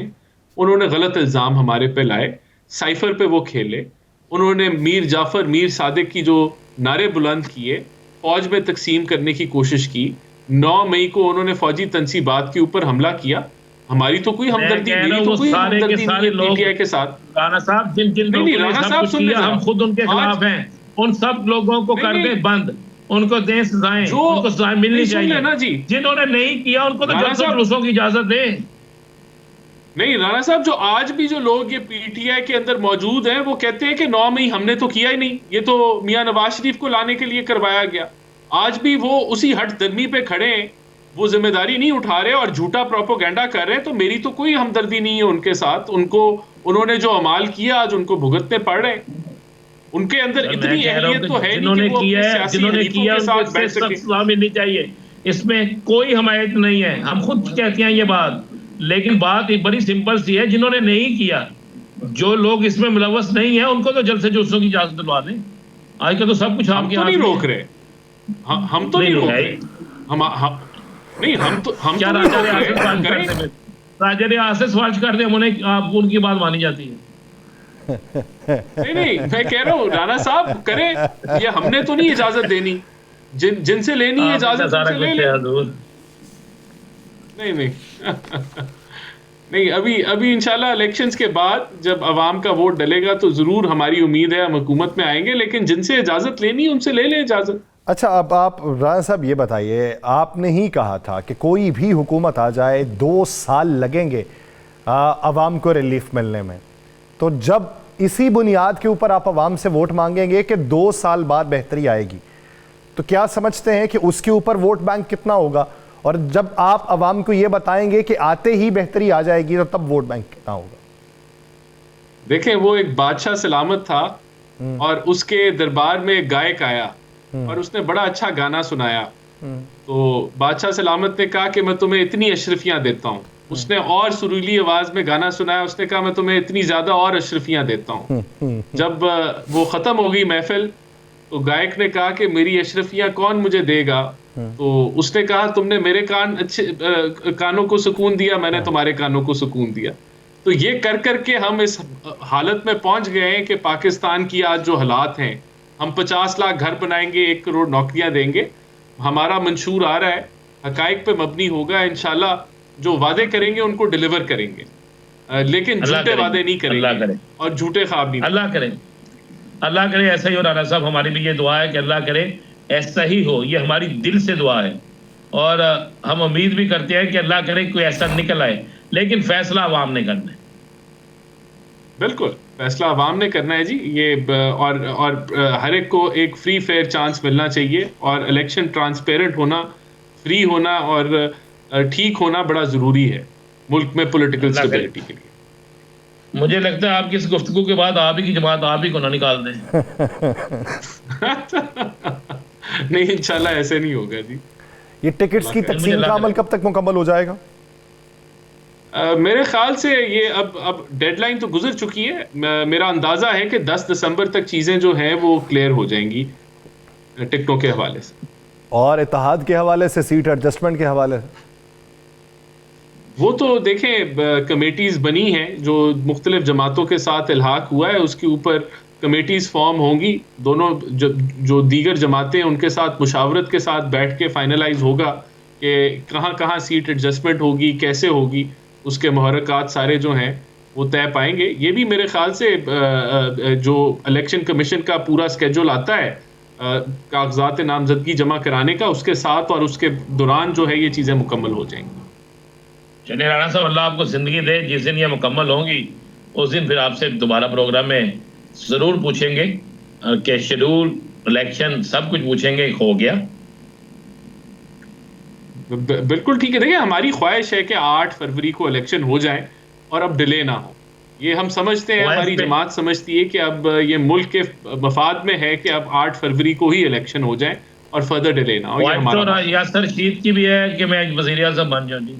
उन्होंने गलत इल्जाम हमारे पे लाए, साइफर पे वो खेले, उन्होंने मीर जाफर, मीर सादिक की जो नारे बुलंद किए, फौज में तकसीम करने की कोशिश की। 9 मई को उन्होंने फौजी तनसीबात के ऊपर हमला किया। हमारी तो कोई हमदर्दी नहीं, तो कोई हमदर्दी नहीं है पीटीआई के साथ। राणा साहब, जिन लोगों ने सब कुछ किया, हम खुद उनके खिलाफ हैं। उन सब लोगों को कर दे बंद, उनको दें सजाएं, उनको सजाएं मिलनी चाहिए ना जी। जिन्होंने नहीं किया उनको तो जलसे जुलूसों की इजाजत दें। नहीं राणा साहब, जो आज भी जो लोग ये पीटीआई के अंदर मौजूद हैं वो कहते हैं कि 9 मई हमने तो किया ही नहीं, ये तो मियां नवाज शरीफ को लाने के लिए करवाया गया। आज भी वो उसी हट दर्मी पे खड़े हैं, वो जिम्मेदारी नहीं उठा रहे और झूठा प्रोपोगेंडा कर रहे हैं। तो मेरी तो कोई हमदर्दी नहीं है उनके साथ। उन्होंने जो अमाल किया आज उनको भुगतने पड़ रहे हैं। उनके अंदर इतनी अहलियत तो है नहीं कि वो जिन्होंने किया के साथ बैठ सके। मिलनी चाहिए, इसमें कोई हमायत नहीं है, हम खुद कहते हैं ये बात। लेकिन बात एक बड़ी सिंपल सी है, जिन्होंने नहीं किया, जो लोग इसमें मुलव्वस नहीं है, उनको तो जलसे जुलूसों की इजाजत दिलवा दें। आज का तो सब कुछ आपके हाथ में। हम तो नहीं रोक रहे, हम तो नहीं रोक रहे, हम तो क्या राजा रियासत से सवाल करते हैं, उन्हें आप उनकी बात मानी जाती है। नहीं, मैं कह रहा हूँ राणा साहब करें, ये हमने तो नहीं इजाजत देनी, जिनसे लेनी है इजाजत उनसे ले ले। नहीं नहीं, अभी इंशाल्लाह इलेक्शंस के बाद जब अवाम का वोट डलेगा तो जरूर हमारी उम्मीद है हम हुकूमत में आएंगे, लेकिन जिनसे इजाजत लेनी है उनसे ले लें इजाजत। अच्छा, अब आप राणा साहब ये बताइए, आपने ही कहा था कि कोई भी हुकूमत आ जाए 2 साल लगेंगे अवाम को रिलीफ मिलने में, तो जब इसी बुनियाद के ऊपर आप अवाम से वोट मांगेंगे कि 2 साल बाद बेहतरी आएगी, तो क्या समझते हैं कि उसके ऊपर वोट बैंक कितना होगा? और जब आप अवाम को ये बताएंगे कि आते ही बेहतरी आ जाएगी, तो तब वोट बैंक कितना होगा? देखें, वो एक बादशाह सलामत था और उसके दरबार में एक गायक आया और उसने बड़ा अच्छा गाना सुनाया। तो बादशाह सलामत ने कहा कि मैं तुम्हें इतनी अशरफियां देता हूँ। उसने और सुरीली आवाज में गाना सुनाया, उसने कहा मैं तुम्हें इतनी ज्यादा और अशरफियां देता हूँ। जब वो खत्म हो गई महफिल, तो गायक ने कहा कि मेरी अशरफियां कौन मुझे देगा? तो उसने कहा तुमने मेरे कानों को सुकून दिया, मैंने तुम्हारे कानों को सुकून दिया। तो ये कर करके हम इस हालत में पहुंच गए हैं कि पाकिस्तान की आज जो हालात हैं, हम 50 लाख घर बनाएंगे, 1 करोड़ नौकरियां देंगे, हमारा मंशूर आ रहा है, हकाइक पे मबनी होगा। इंशाल्लाह जो वादे करेंगे उनको डिलीवर करेंगे, लेकिन झूठे वादे नहीं करेंगे और झूठे ख्वाब नहीं। अल्लाह करे ऐसा ही हो। राणा साहब, हमारी भी ये दुआ है कि अल्लाह करे ऐसा ही हो, ये हमारी दिल से दुआ है। और हम उम्मीद भी करते हैं कि अल्लाह करे कोई ऐसा निकल आए, लेकिन फैसला अवाम ने करना है। बिल्कुल, फैसला अवाम ने करना है जी। ये और हर एक को एक फ्री फेयर चांस मिलना चाहिए, और इलेक्शन ट्रांसपेरेंट होना, फ्री होना और ठीक होना बड़ा ज़रूरी है मुल्क में पॉलिटिकल अल्लाह करे। स्टेबिलिटी के लिए। मुझे लगता है आपकी इस गुफ्तगू के बाद आप ही की जमात आप ही को ना निकाल दें। नहीं, इंशाल्लाह ऐसे नहीं होगा जी। ये टिकट्स की तकसीम का अमल कब तक मुकम्मल हो जाएगा? मेरे ख्याल से ये अब डेडलाइन तो गुजर चुकी है। मेरा अंदाज़ा है कि 10 दिसंबर तक चीज़ें जो हैं वो क्लियर हो जाएंगी टिकटों के हवाले से। और इत्तेहाद के हवाले से, सीट एडजस्टमेंट के हवाले से? वो तो देखें, कमेटीज़ बनी हैं जो मुख्तलिफ जमातों के साथ इल्हाक हुआ है, उसके ऊपर कमेटीज़ फॉर्म होंगी। दोनों जो दीगर जमातें उनके साथ मुशावरत के साथ बैठ के फाइनलाइज होगा कि कहाँ कहाँ सीट एडजस्टमेंट होगी, कैसे होगी, उसके मुहर्रकात सारे जो हैं वो तय पाएंगे। ये भी मेरे ख्याल से जो इलेक्शन कमीशन का पूरा स्केड्यूल आता है कागजात नामजदगी जमा कराने का, उसके साथ और उसके दौरान जो है ये चीज़ें मुकम्मल हो जाएंगी। चलिए राणा साहब, अल्लाह आपको ज़िंदगी दे। जिस दिन ये मुकम्मल होंगी उस दिन फिर आपसे दोबारा प्रोग्राम में ज़रूर पूछेंगे कि शेड्यूल, इलेक्शन, सब कुछ पूछेंगे हो गया। बिल्कुल ठीक है। देखिए, हमारी ख्वाहिश है कि 8 फरवरी को इलेक्शन हो जाए और अब डिले ना हो। ये हम समझते हैं, हमारी जमात समझती है कि अब ये मुल्क के मफाद में है कि अब 8 फरवरी को ही इलेक्शन हो जाए और फर्दर डिले ना हो। ये हमारा तो यासर रशीद की भी है कि मैं वज़ीर आज़म बन जाऊँ जी,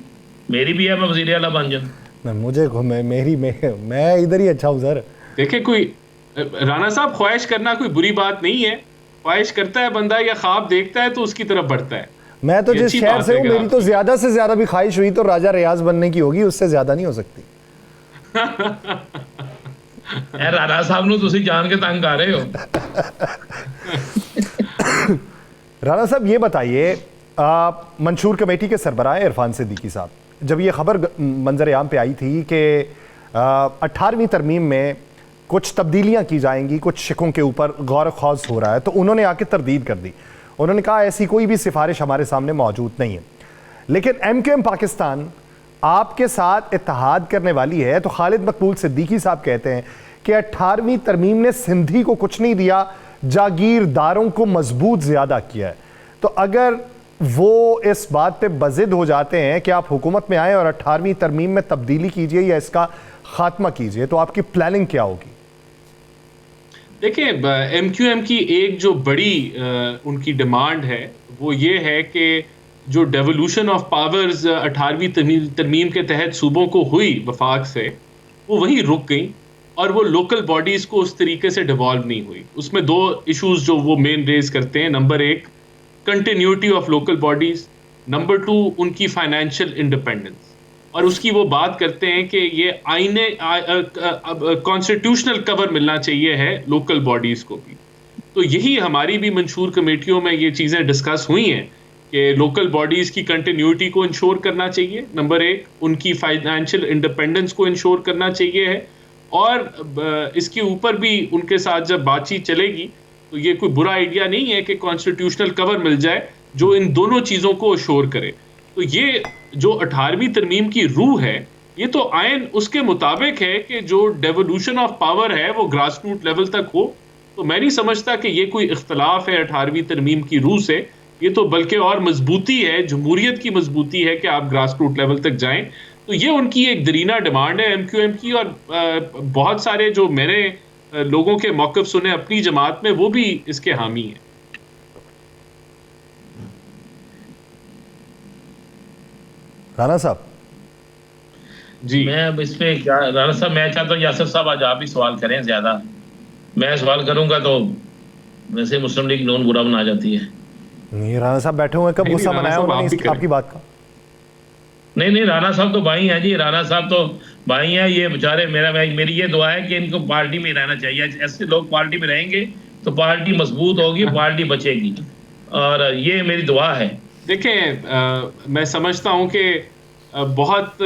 मेरी भी है मैं वज़ीर आला बन जाऊँ। मुझे मैं इधर ही अच्छा हूँ सर। देखिए, कोई राणा साहब, ख्वाहिश करना कोई बुरी बात नहीं है। ख्वाहिश करता है बंदा या ख्वाब देखता है तो उसकी तरफ बढ़ता है। मैं तो जिस शहर से हूँ, मेरी तो ज्यादा से ज्यादा भी ख्वाहिश हुई तो राजा रियाज बनने की होगी, उससे ज्यादा नहीं हो सकती। राणा साहब नु तुसी जान के तंग आ रहे हो। राणा साहब ये बताइए, मंशूर कमेटी के सरबराह इरफान सिद्दीकी साहब, जब ये खबर मंजर आम पे आई थी कि 18वीं तरमीम में कुछ तब्दीलियां की जाएंगी, कुछ शिकों के ऊपर गौर खौज हो रहा है, तो उन्होंने आके तरदीद कर दी। उन्होंने कहा ऐसी कोई भी सिफारिश हमारे सामने मौजूद नहीं है। लेकिन MQM पाकिस्तान आपके साथ इत्तेहाद करने वाली है, तो खालिद मकबूल सिद्दीकी साहब कहते हैं कि 18वीं तरमीम ने सिंधी को कुछ नहीं दिया, जागीरदारों को मजबूत ज्यादा किया है। तो अगर वो इस बात पे बजिद हो जाते हैं कि आप हुकूमत में आए और 18वीं तरमीम में तब्दीली कीजिए या इसका खात्मा कीजिए, तो आपकी प्लानिंग क्या होगी? देखिए, MQM की एक जो बड़ी उनकी डिमांड है वो ये है कि जो डेवोल्यूशन ऑफ पावर्स 18वीं तरमीम के तहत सूबों को हुई वफाक से, वो वहीं रुक गई और वो लोकल बॉडीज़ को उस तरीके से डिवॉल्व नहीं हुई। उसमें 2 इश्यूज जो वो मेन रेज करते हैं। Number 1, continuity of local bodies. Number 2, उनकी फाइनेंशियल इंडिपेंडेंस। और उसकी वो बात करते हैं कि ये आईने कॉन्स्टिट्यूशनल कवर मिलना चाहिए है लोकल बॉडीज़ को भी। तो यही हमारी भी मंशूर कमेटियों में ये चीज़ें डिस्कस हुई हैं कि लोकल बॉडीज़ की कंटिन्यूटी को इंश्योर करना चाहिए, नंबर 1, उनकी फाइनेंशियल इंडिपेंडेंस को इंश्योर करना चाहिए है, और इसके ऊपर भी उनके साथ जब बातचीत चलेगी तो ये कोई बुरा आइडिया नहीं है कि कॉन्स्टिट्यूशनल कवर मिल जाए जो इन दोनों चीज़ों को अश्योर करे। तो ये जो 18वीं तरमीम की रूह है, ये तो आयन उसके मुताबिक है कि जो डेवोल्यूशन ऑफ पावर है वो ग्रास रूट लेवल तक हो। तो मैं नहीं समझता कि ये कोई इख्तलाफ है 18वीं तरमीम की रूह से। ये तो बल्कि और मजबूती है, जमहूरियत की मजबूती है कि आप ग्रास रूट लेवल तक जाएं। तो ये उनकी एक दरीना डिमांड है MQM की, और बहुत सारे जो मैंने लोगों के मौक़िफ़ सुने अपनी जमात में, वो भी इसके हामी हैं। राणा साहब जी, मैं अब इस पे क्या, राणा साहब मैं चाहता हूँ यासर साहब आज आप ही सवाल करें। ज्यादा मैं सवाल करूंगा तो वैसे मुस्लिम लीग नून बुरा बना जाती है। नहीं, राणा साहब बैठे हुए, कब गुस्सा मनाया उन्होंने आपकी बात का? नहीं, राणा साहब तो भाई हैं जी, राणा साहब तो भाई हैं। ये बेचारे मेरी ये दुआ है कि इनको पार्टी में रहना चाहिए। ऐसे लोग पार्टी में रहेंगे तो पार्टी मजबूत होगी, पार्टी बचेगी, और ये मेरी दुआ है। देखें, मैं समझता हूँ कि बहुत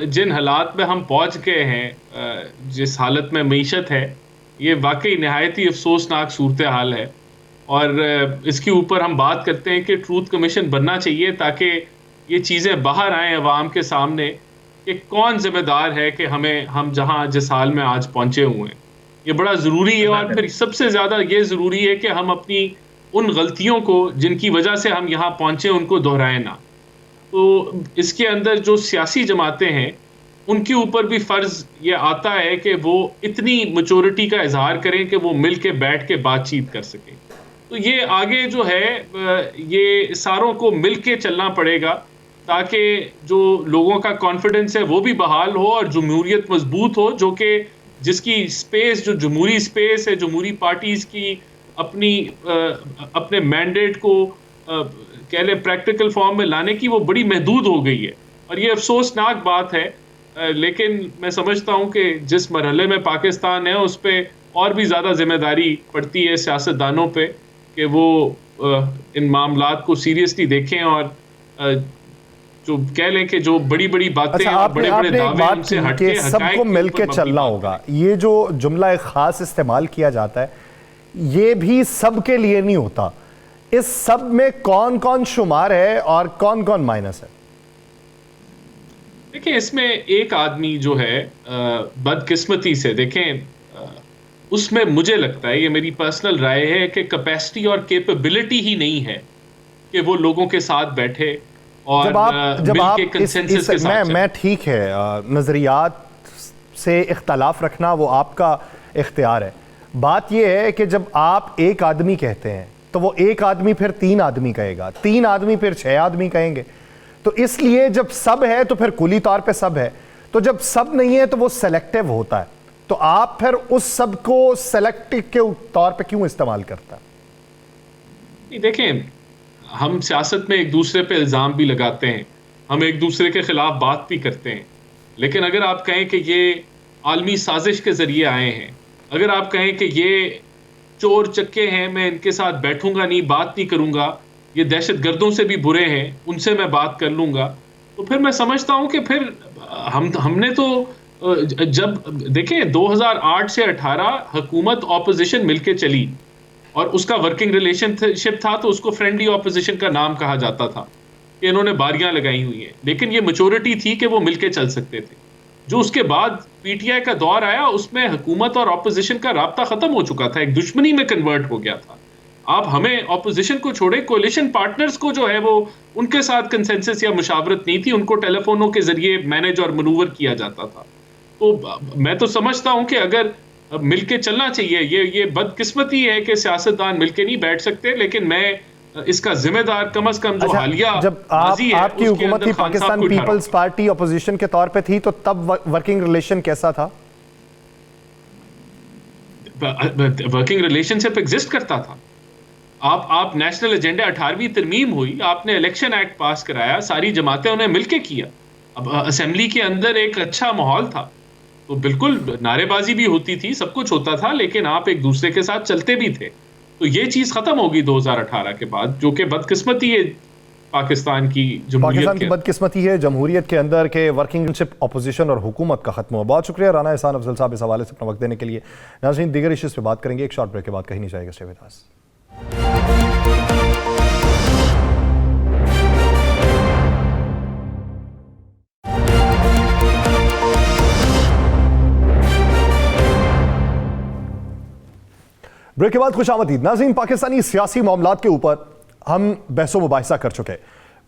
जिन हालात में हम पहुँच गए हैं, जिस हालत में मईशत है, ये वाकई नहायत ही अफसोसनाक सूरत हाल है। और इसके ऊपर हम बात करते हैं कि ट्रूथ कमीशन बनना चाहिए ताकि ये चीज़ें बाहर आएँ अवाम के सामने कि कौन जिम्मेदार है कि हम जहाँ जिस हाल में आज पहुँचे हुए हैं। ये बड़ा ज़रूरी है और फिर सबसे ज़्यादा ये ज़रूरी है कि हम अपनी उन गलतियों को जिनकी वजह से हम यहाँ पहुँचे उनको दोहराएं ना। तो इसके अंदर जो सियासी जमातें हैं उनके ऊपर भी फ़र्ज़ ये आता है कि वो इतनी मैच्योरिटी का इजहार करें कि वो मिल के बैठ के बातचीत कर सकें। तो ये आगे जो है ये सारों को मिल के चलना पड़ेगा ताकि जो लोगों का कॉन्फिडेंस है वो भी बहाल हो और जमहूरियत मजबूत हो, जो कि जिसकी स्पेस जो जमहूरी स्पेस है जमहूरी पार्टीज़ की अपने मैंडेट को कह लें प्रैक्टिकल फॉर्म में लाने की वो बड़ी महदूद हो गई है और ये अफसोसनाक बात है। लेकिन मैं समझता हूँ कि जिस मरहले में पाकिस्तान है उस पर और भी ज़्यादा जिम्मेदारी पड़ती है सियासतदानों पे कि वो इन मामलात को सीरियसली देखें और जो कह लें कि जो बड़ी बड़ी बातें और बड़े बड़े दावे उनसे हटके सबको मिलके चलना होगा। ये जो जुमला एक खास इस्तेमाल किया जाता है ये भी सब के लिए नहीं होता। इस सब में कौन कौन शुमार है और कौन कौन माइनस है? देखिए इसमें एक आदमी जो है बदकिस्मती से देखें उसमें मुझे लगता है, ये मेरी पर्सनल राय है कि कैपेसिटी और कैपेबिलिटी ही नहीं है कि वो लोगों के साथ बैठे और जब आप कंसेंसस के साथ मैं ठीक है नजरियात से इख्तलाफ रखना वो आपका इख्तियार है। बात यह है कि जब आप एक आदमी कहते हैं तो वो एक आदमी फिर 3 आदमी कहेगा, 3 आदमी फिर 6 आदमी कहेंगे। तो इसलिए जब सब है तो फिर कुली तौर पे सब है, तो जब सब नहीं है तो वो सेलेक्टिव होता है। तो आप फिर उस सब को सेलेक्टिव के तौर पे क्यों इस्तेमाल करता है? देखें हम सियासत में एक दूसरे पे इल्ज़ाम भी लगाते हैं, हम एक दूसरे के खिलाफ बात भी करते हैं, लेकिन अगर आप कहें कि ये आलमी साजिश के ज़रिए आए हैं, अगर आप कहें कि ये चोर चक्के हैं, मैं इनके साथ बैठूंगा नहीं, बात नहीं करूंगा, ये दहशतगर्दों से भी बुरे हैं, उनसे मैं बात कर लूंगा, तो फिर मैं समझता हूं कि फिर हमने तो जब देखें 2008 से 18 हुकूमत ऑपोजिशन मिलके चली और उसका वर्किंग रिलेशनशिप था तो उसको फ्रेंडली ऑपोजिशन का नाम कहा जाता था कि इन्होंने बारियां लगाई हुई हैं, लेकिन ये मैच्योरिटी थी कि वो मिलके चल सकते थे। जो उसके बाद पीटीआई का दौर आया उसमें हुकूमत और ऑपोजिशन का राब्ता खत्म हो चुका था, एक दुश्मनी में कन्वर्ट हो गया था। आप हमें ऑपोजिशन को छोड़े, कोalition पार्टनर्स को जो है वो उनके साथ कंसेंसस या मुशावरत नहीं थी, उनको टेलीफोनों के जरिए मैनेज और मनूवर किया जाता था। तो मैं तो समझता हूं कि अगर मिलके चलना चाहिए, ये बदकिस्मती है कि सियासतदान मिलके नहीं बैठ सकते, लेकिन मैं इसका जिम्मेदार कम से कम जो हालिया जब आपकी हुकूमत थी पाकिस्तान पीपल्स पार्टी ऑपोजिशन के तौर पे थी तो तब वर्किंग रिलेशन कैसा था? वर्किंग रिलेशनशिप एग्जिस्ट करता था। आप नेशनल एजेंडा 18वीं तरमीम हुई, आपने इलेक्शन एक्ट पास कराया, सारी जमातें उन्हें मिलके किया, अब असेंबली के अंदर एक अच्छा माहौल था, तो बिल्कुल नारेबाजी भी होती थी, सब कुछ होता था, लेकिन आप एक दूसरे के साथ चलते भी थे। तो ये चीज खत्म होगी 2018 के बाद, जो कि बदकिस्मती है पाकिस्तान की बदकिस्मती है जमहूरियत के अंदर के वर्किंग ऑपोजिशन और हुकूमत का खत्म हुआ। बहुत शुक्रिया राना एहसान अफजल साहब इस हवाले से अपना वक्त देने के लिए। नाज़रीन दीगर इश्यूज पे बात करेंगे एक शॉर्ट ब्रेक के बाद, कहीं नहीं जाएगा, स्टे विद अस। ब्रेक के बाद खुशामदीद। नाज़रीन पाकिस्तानी सियासी मामलात के ऊपर हम बहसो मुबाहिसा कर चुके हैं।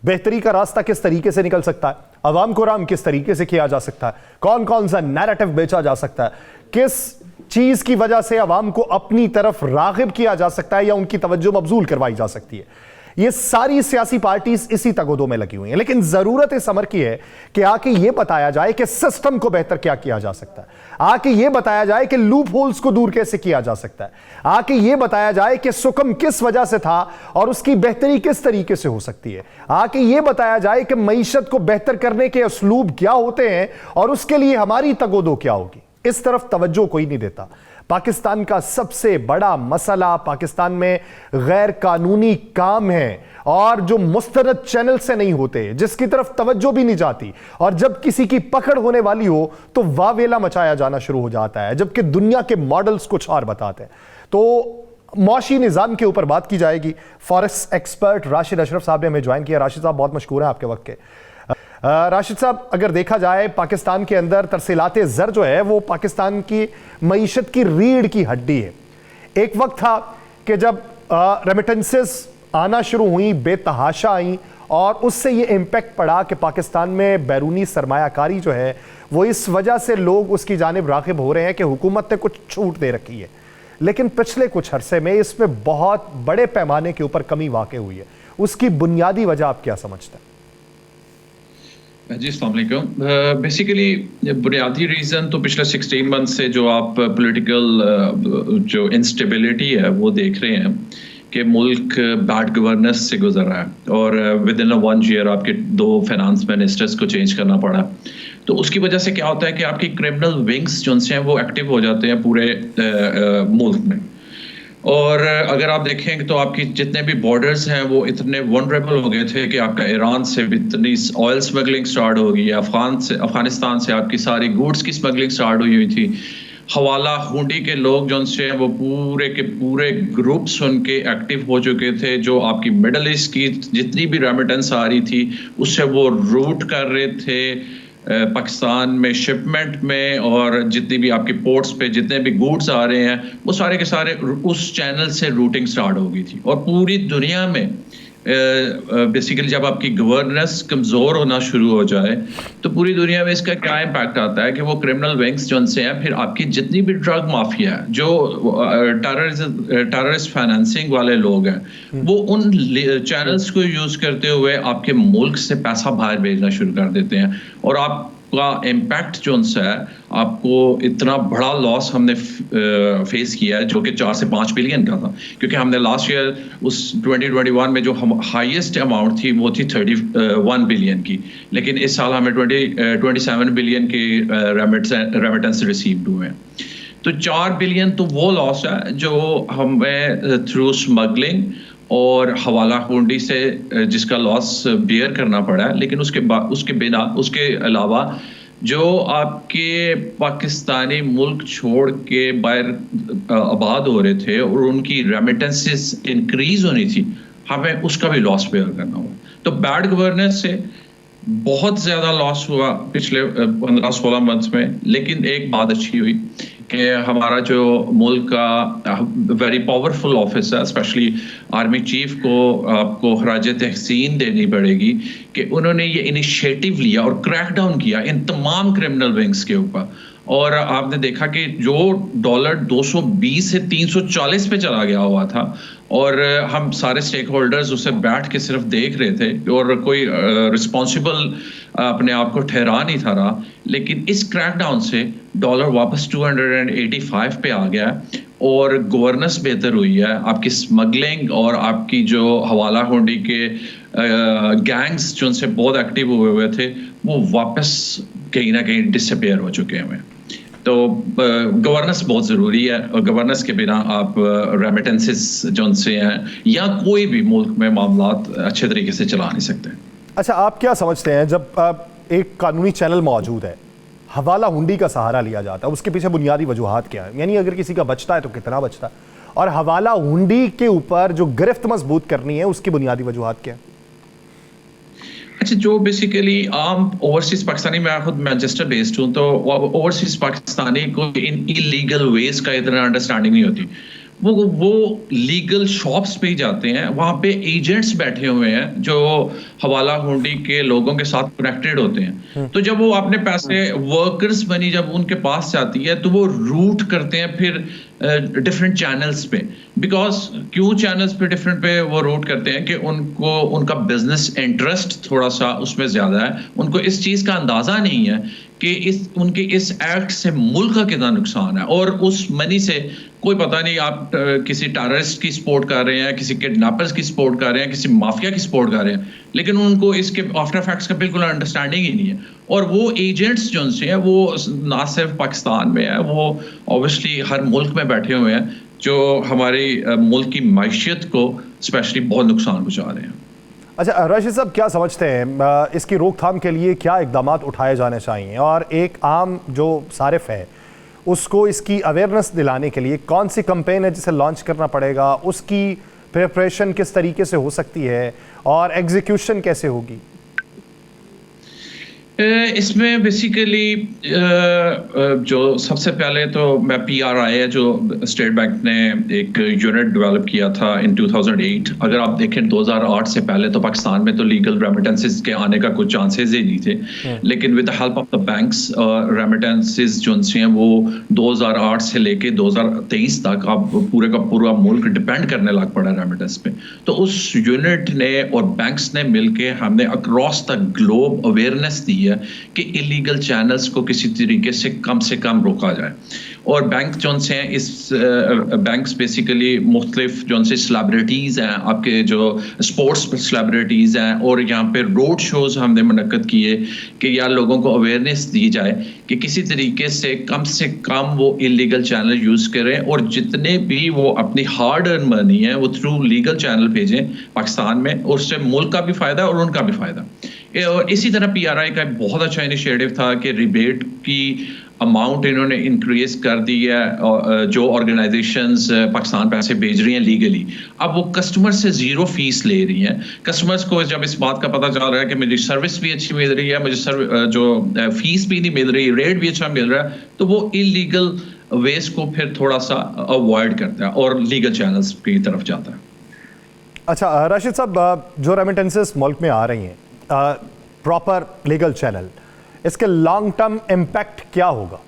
बेहतरी का रास्ता किस तरीके से निकल सकता है, अवाम को राम किस तरीके से किया जा सकता है, कौन कौन सा नैरेटिव बेचा जा सकता है, किस चीज की वजह से अवाम को अपनी तरफ रागिब किया जा सकता है या उनकी तवज्जो मबजूल करवाई जा सकती है। ये सारी सियासी पार्टीज इसी तगोदों में लगी हुई हैं, लेकिन जरूरत इस अमर की है कि आके ये बताया जाए कि सिस्टम को बेहतर क्या किया जा सकता है, आके ये बताया जाए कि लूप होल्स को दूर कैसे किया जा सकता है, आके ये बताया जाए कि सुकम किस वजह से था और उसकी बेहतरी किस तरीके से हो सकती है, आके ये बताया जाए कि मईशत को बेहतर करने के उसलूब क्या होते हैं और उसके लिए हमारी तगोदो क्या होगी। इस तरफ तवज्जो कोई नहीं देता। पाकिस्तान का सबसे बड़ा मसला पाकिस्तान में गैर कानूनी काम है और जो मुस्तनद चैनल से नहीं होते, जिसकी तरफ तवज्जो भी नहीं जाती, और जब किसी की पकड़ होने वाली हो तो वावेला मचाया जाना शुरू हो जाता है, जबकि दुनिया के मॉडल्स कुछ और बताते हैं। तो मौशी निज़ाम के ऊपर बात की जाएगी। फॉरेस्ट एक्सपर्ट राशिद अशरफ साहब ने हमें ज्वाइन किया। राशिद साहब बहुत मशकूर हैं आपके वक्त के। राशिद साहब, अगर देखा जाए पाकिस्तान के अंदर तरसीलाते ज़र जो है वो पाकिस्तान की मईशत की रीढ़ की हड्डी है। एक वक्त था कि जब रेमिटेंसेस आना शुरू हुई, बेतहाशा आई, और उससे ये इम्पैक्ट पड़ा कि पाकिस्तान में बैरूनी सरमायाकारी जो है वो इस वजह से लोग उसकी जानिब राग़िब हो रहे हैं कि हुकूमत ने कुछ छूट दे रखी है। लेकिन पिछले कुछ अरसे में इसमें बहुत बड़े पैमाने के ऊपर कमी वाक़ई हुई है। उसकी बुनियादी वजह आप क्या समझते हैं? जी अस्सलाम वालेकुम। बेसिकली बुनियादी रीज़न तो पिछले 16 मंथ से जो आप पॉलिटिकल जो इंस्टेबिलिटी है वो देख रहे हैं कि मुल्क बैड गवर्नेंस से गुजर रहा है, और विद इन 1 ईयर आपके 2 फाइनेंस मिनिस्टर्स को चेंज करना पड़ा। तो उसकी वजह से क्या होता है कि आपकी क्रिमिनल विंग्स जो हैं वो एक्टिव हो जाते हैं पूरे मुल्क में। और अगर आप देखें तो आपकी जितने भी बॉर्डर्स हैं वो इतने वनरेबल हो गए थे कि आपका ईरान से इतनी ऑयल स्मगलिंग स्टार्ट हो गई, अफगानिस्तान से आपकी सारी गुड्स की स्मगलिंग स्टार्ट हुई थी। हवाला हुंडी के लोग जो से वो पूरे के पूरे ग्रुप्स उनके एक्टिव हो चुके थे, जो आपकी मिडल ईस्ट की जितनी भी रेमिटेंस आ रही थी उससे वो रूट कर रहे थे पाकिस्तान में शिपमेंट में, और जितनी भी आपके पोर्ट्स पे जितने भी गुड्स आ रहे हैं वो सारे के सारे उस चैनल से रूटिंग स्टार्ट हो गई थी। और पूरी दुनिया में बेसिकली जब आपकी गवर्नेंस कमज़ोर होना शुरू हो जाए तो पूरी दुनिया में इसका क्या इम्पैक्ट आता है कि वो क्रिमिनल विंग्स जो उनसे हैं, फिर आपकी जितनी भी ड्रग माफिया है, जो टेररिस्ट फाइनेंसिंग वाले लोग हैं, वो उन चैनल्स को यूज़ करते हुए आपके मुल्क से पैसा बाहर भेजना शुरू कर देते हैं। और आपका इम्पैक्ट जो उनसे है, आपको इतना बड़ा लॉस हमने फेस किया है जो कि 4 से 5 बिलियन का था, क्योंकि हमने लास्ट ईयर उस 2021 में जो हम हाईएस्ट अमाउंट थी वो थी 31 बिलियन की, लेकिन इस साल हमें 27 बिलियन के रेमिटेंस रिसीव्ड हुए हैं। तो 4 बिलियन तो वो लॉस है जो हमें थ्रू स्मगलिंग और हवाला हुंडी से जिसका लॉस बियर करना पड़ा है। लेकिन उसके अलावा जो आपके पाकिस्तानी मुल्क छोड़ के बाहर आबाद हो रहे थे और उनकी रेमिटेंसेस इंक्रीज होनी थी, हमें उसका भी लॉस बेयर करना हुआ। तो बैड गवर्नेंस से बहुत ज़्यादा लॉस हुआ पिछले 15-16 मंथ्स में। लेकिन एक बात अच्छी हुई कि हमारा जो मुल्क का वेरी पावरफुल ऑफिस है, स्पेशली आर्मी चीफ को आपको खराज तहसीन देनी पड़ेगी कि उन्होंने ये इनिशिएटिव लिया और क्रैकडाउन किया इन तमाम क्रिमिनल विंग्स के ऊपर। और आपने देखा कि जो डॉलर 220 से 340 पे चला गया हुआ था, और हम सारे स्टेक होल्डर्स उसे बैठ के सिर्फ देख रहे थे और कोई रिस्पॉन्सिबल अपने आप को ठहरा नहीं था रहा। लेकिन इस क्रैकडाउन से डॉलर वापस 285 पे आ गया और गवर्नेंस बेहतर हुई है। आपकी स्मगलिंग और आपकी जो हवाला हुंडी के गैंग्स जो उनसे बहुत एक्टिव हुए थे वो वापस कहीं ना कहीं डिसअपियर हो चुके हैं। तो गवर्नेंस बहुत ज़रूरी है, और गवर्नेंस के बिना आप रेमिटेंसेस जो उनसे हैं या कोई भी मुल्क में मामलात अच्छे तरीके से चला नहीं सकते। अच्छा, आप क्या समझते हैं जब एक कानूनी चैनल मौजूद है, हवाला हुंडी का सहारा लिया जाता है, उसके पीछे बुनियादी वजूहात क्या है? यानी अगर किसी का बचता है तो कितना बचता है, और हवाला हुंडी के ऊपर जो गिरफ्त मजबूत करनी है उसकी बुनियादी वजूहात क्या है? अच्छा, जो बेसिकली आम ओवरसीज पाकिस्तानी, मैं खुद मैनचेस्टर बेस्ड हूँ, तो ओवरसीज पाकिस्तानी को इन इलीगल वेज का इतना अंडरस्टैंडिंग नहीं होती। वो लीगल शॉप्स पे ही जाते हैं, वहाँ पे एजेंट्स बैठे हुए हैं जो हवाला हुंडी के लोगों के साथ कनेक्टेड होते हैं। तो जब वो अपने पैसे वर्कर्स मनी जब उनके पास जाती है तो वो रूट करते हैं फिर डिफरेंट चैनल्स पे। बिकॉज क्यों चैनल्स पे डिफरेंट पे वो रूट करते हैं कि उनको उनका बिजनेस इंटरेस्ट थोड़ा सा उसमें ज़्यादा है। उनको इस चीज़ का अंदाज़ा नहीं है कि उनके इस एक्ट से मुल्क का कितना नुकसान है, और उस मनी से कोई पता नहीं आप किसी टेररिस्ट की सपोर्ट कर रहे हैं, किसी किडनैपर्स की सपोर्ट कर रहे हैं, किसी माफिया की सपोर्ट कर रहे हैं, लेकिन उनको इसके आफ्टर फैक्ट्स का बिल्कुल अंडरस्टैंडिंग ही नहीं है। और वो एजेंट्स जो उनसे हैं वो ना सिर्फ पाकिस्तान में है, वो ऑब्वियसली हर मुल्क में बैठे हुए हैं जो हमारे मुल्क की मैशियत को स्पेशली बहुत नुकसान पहुँचा रहे हैं। अच्छा राशिद साहब, क्या समझते हैं इसकी रोकथाम के लिए क्या इकदाम उठाए जाने चाहिए? और एक आम जो सारिफ है उसको इसकी अवेयरनेस दिलाने के लिए कौन सी कैंपेन है जिसे लॉन्च करना पड़ेगा, उसकी प्रिपरेशन किस तरीके से हो सकती है और एग्जीक्यूशन कैसे होगी? इसमें बेसिकली जो सबसे पहले तो मैं PRI है जो स्टेट बैंक ने एक यूनिट डेवलप किया था इन 2008। अगर आप देखें 2008 से पहले तो पाकिस्तान में तो लीगल रेमिटेंसेस के आने का कुछ चांसेस ही नहीं थे, लेकिन with the help of the banks remittances जो हैं वो 2008 से लेके 2023 तक अब पूरे का पूरा मुल्क डिपेंड करने लग पड़ा रेमिटेंस पे। तो उस यूनिट ने और बैंक्स ने मिलके हमने अक्रॉस द ग्लोब अवेयरनेस दी है कि इलीगल चैनल्स को किसी तरीके से कम रोका जाए। और बैंक जो से हैं इस बैंक्स बेसिकली मुख्तलिफ जो से सेलिब्रिटीज़ हैं, आपके जो स्पोर्ट्स सेलिब्रिटीज़ हैं, और यहाँ पे रोड शोज़ हमने मुनक्कद किए कि यार लोगों को अवेयरनेस दी जाए कि किसी तरीके से कम वो इलीगल चैनल यूज़ करें और जितने भी वो अपनी हार्ड अर्न मनी है वो थ्रू लीगल चैनल भेजें पाकिस्तान में, और उससे मुल्क का भी फ़ायदा और उनका भी फ़ायदा। और इसी तरह PRI का बहुत अच्छा इनिशिएटिव था कि रिबेट की अमाउंट इन्होंने इंक्रीज कर दी है। जो ऑर्गेनाइजेशंस पाकिस्तान पैसे भेज रही हैं लीगली, अब वो कस्टमर से ज़ीरो फीस ले रही हैं। कस्टमर्स को जब इस बात का पता चल रहा है कि मुझे सर्विस भी अच्छी मिल रही है, मुझे जो फीस भी नहीं मिल रही, रेट भी अच्छा मिल रहा है, तो वो इलीगल वेज को फिर थोड़ा सा अवॉइड करता है और लीगल चैनल्स की तरफ जाता है। अच्छा राशिद साहब, जो रेमिटेंसेस मुल्क में आ रही हैं प्रॉपर लीगल चैनल, इसके लॉन्ग टर्म इम्पैक्ट क्या होगा?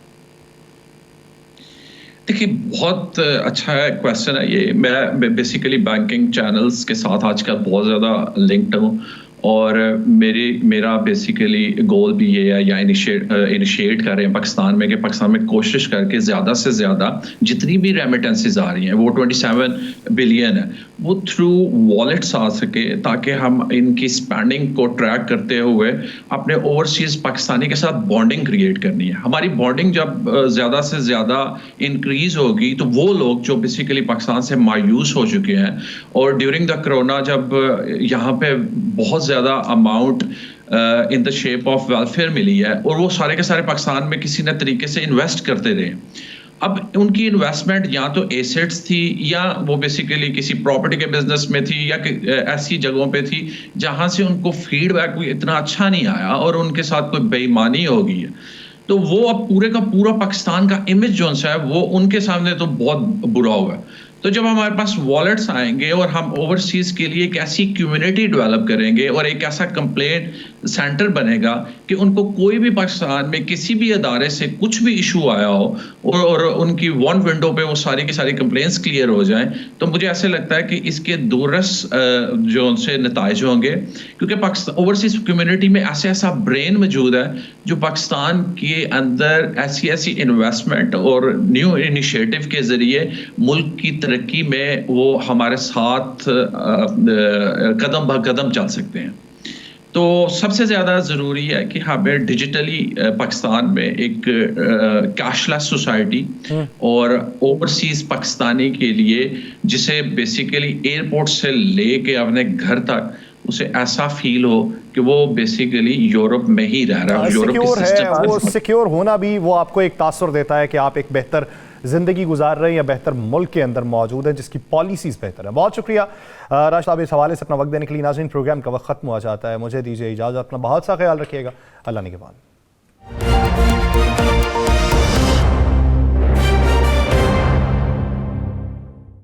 देखिए बहुत अच्छा क्वेश्चन है ये। मैं बेसिकली बैंकिंग चैनल्स के साथ आजकल बहुत ज़्यादा लिंक्ड हूँ, और मेरा बेसिकली गोल भी ये है या इनिशिएट कर रहे हैं पाकिस्तान में कि पाकिस्तान में कोशिश करके ज़्यादा से ज़्यादा जितनी भी रेमिटेंसेस आ रही हैं वो 27 बिलियन है वो थ्रू वॉलेट्स आ सके, ताकि हम इनकी स्पेंडिंग को ट्रैक करते हुए अपने ओवरसीज़ पाकिस्तानी के साथ बॉन्डिंग क्रिएट करनी है। हमारी बॉन्डिंग जब ज़्यादा से ज़्यादा इंक्रीज़ होगी तो वो लोग जो बेसिकली पाकिस्तान से मायूस हो चुके हैं, और ड्यूरिंग द कोरोना जब यहाँ पे बहुत ज़्यादा amount in the shape of welfare मिली है, और वो सारे के सारे पाकिस्तान में किसी न तरीके से इन्वेस्ट करते रहे। अब उनकी इन्वेस्टमेंट या तो एसेट्स थी या वो बेसिकली किसी प्रॉपर्टी के बिजनेस में थी या ऐसी जगहों पे थी जहां से उनको फीडबैक भी इतना अच्छा नहीं आया और उनके साथ कोई बेईमानी हो गई है। तो वो अब पूरे का पूरा पाकिस्तान का इमेज जो है वो उनके सामने तो बहुत बुरा हुआ है। तो जब हमारे पास वॉलेट्स आएंगे और हम ओवरसीज के लिए एक ऐसी कम्युनिटी डेवलप करेंगे और एक ऐसा कंप्लेंट सेंटर बनेगा कि उनको कोई भी पाकिस्तान में किसी भी अदारे से कुछ भी इशू आया हो और उनकी वन विंडो पे वो सारी की सारी कंप्लेंट्स क्लियर हो जाएं, तो मुझे ऐसे लगता है कि इसके दूरस जो उनसे नताइज होंगे, क्योंकि पाकिस्तान ओवरसीज कम्युनिटी में ऐसा ब्रेन मौजूद है जो पाकिस्तान के अंदर ऐसी इन्वेस्टमेंट और न्यू इनिशिएटिव के जरिए मुल्क की तरक्की में वो हमारे साथ कदम ब कदम चल सकते हैं। तो सबसे ज़्यादा ज़रूरी है कि हमें डिजिटली पाकिस्तान में एक कैशलेस सोसाइटी और ओवरसीज़ पाकिस्तानी के लिए, जिसे बेसिकली एयरपोर्ट से लेके अपने घर तक उसे ऐसा फील हो कि वो बेसिकली यूरोप में ही रह रहा है। सिक्योर है, वो सिक्योर होना भी वो आपको एक तासुर देता है कि आप एक बेहतर ज़िंदगी गुजार रहे हैं या बेहतर मुल्क के अंदर मौजूद है जिसकी पॉलिसीज़ बेहतर है। बहुत शुक्रिया राशिद साहब इस हवाले से अपना वक्त देने के लिए। नाज़रीन, प्रोग्राम का वक्त ख़त्म हुआ जाता है, मुझे दीजिए इजाज़त। अपना बहुत सा ख्याल रखिएगा। अल्लाह निगहबान।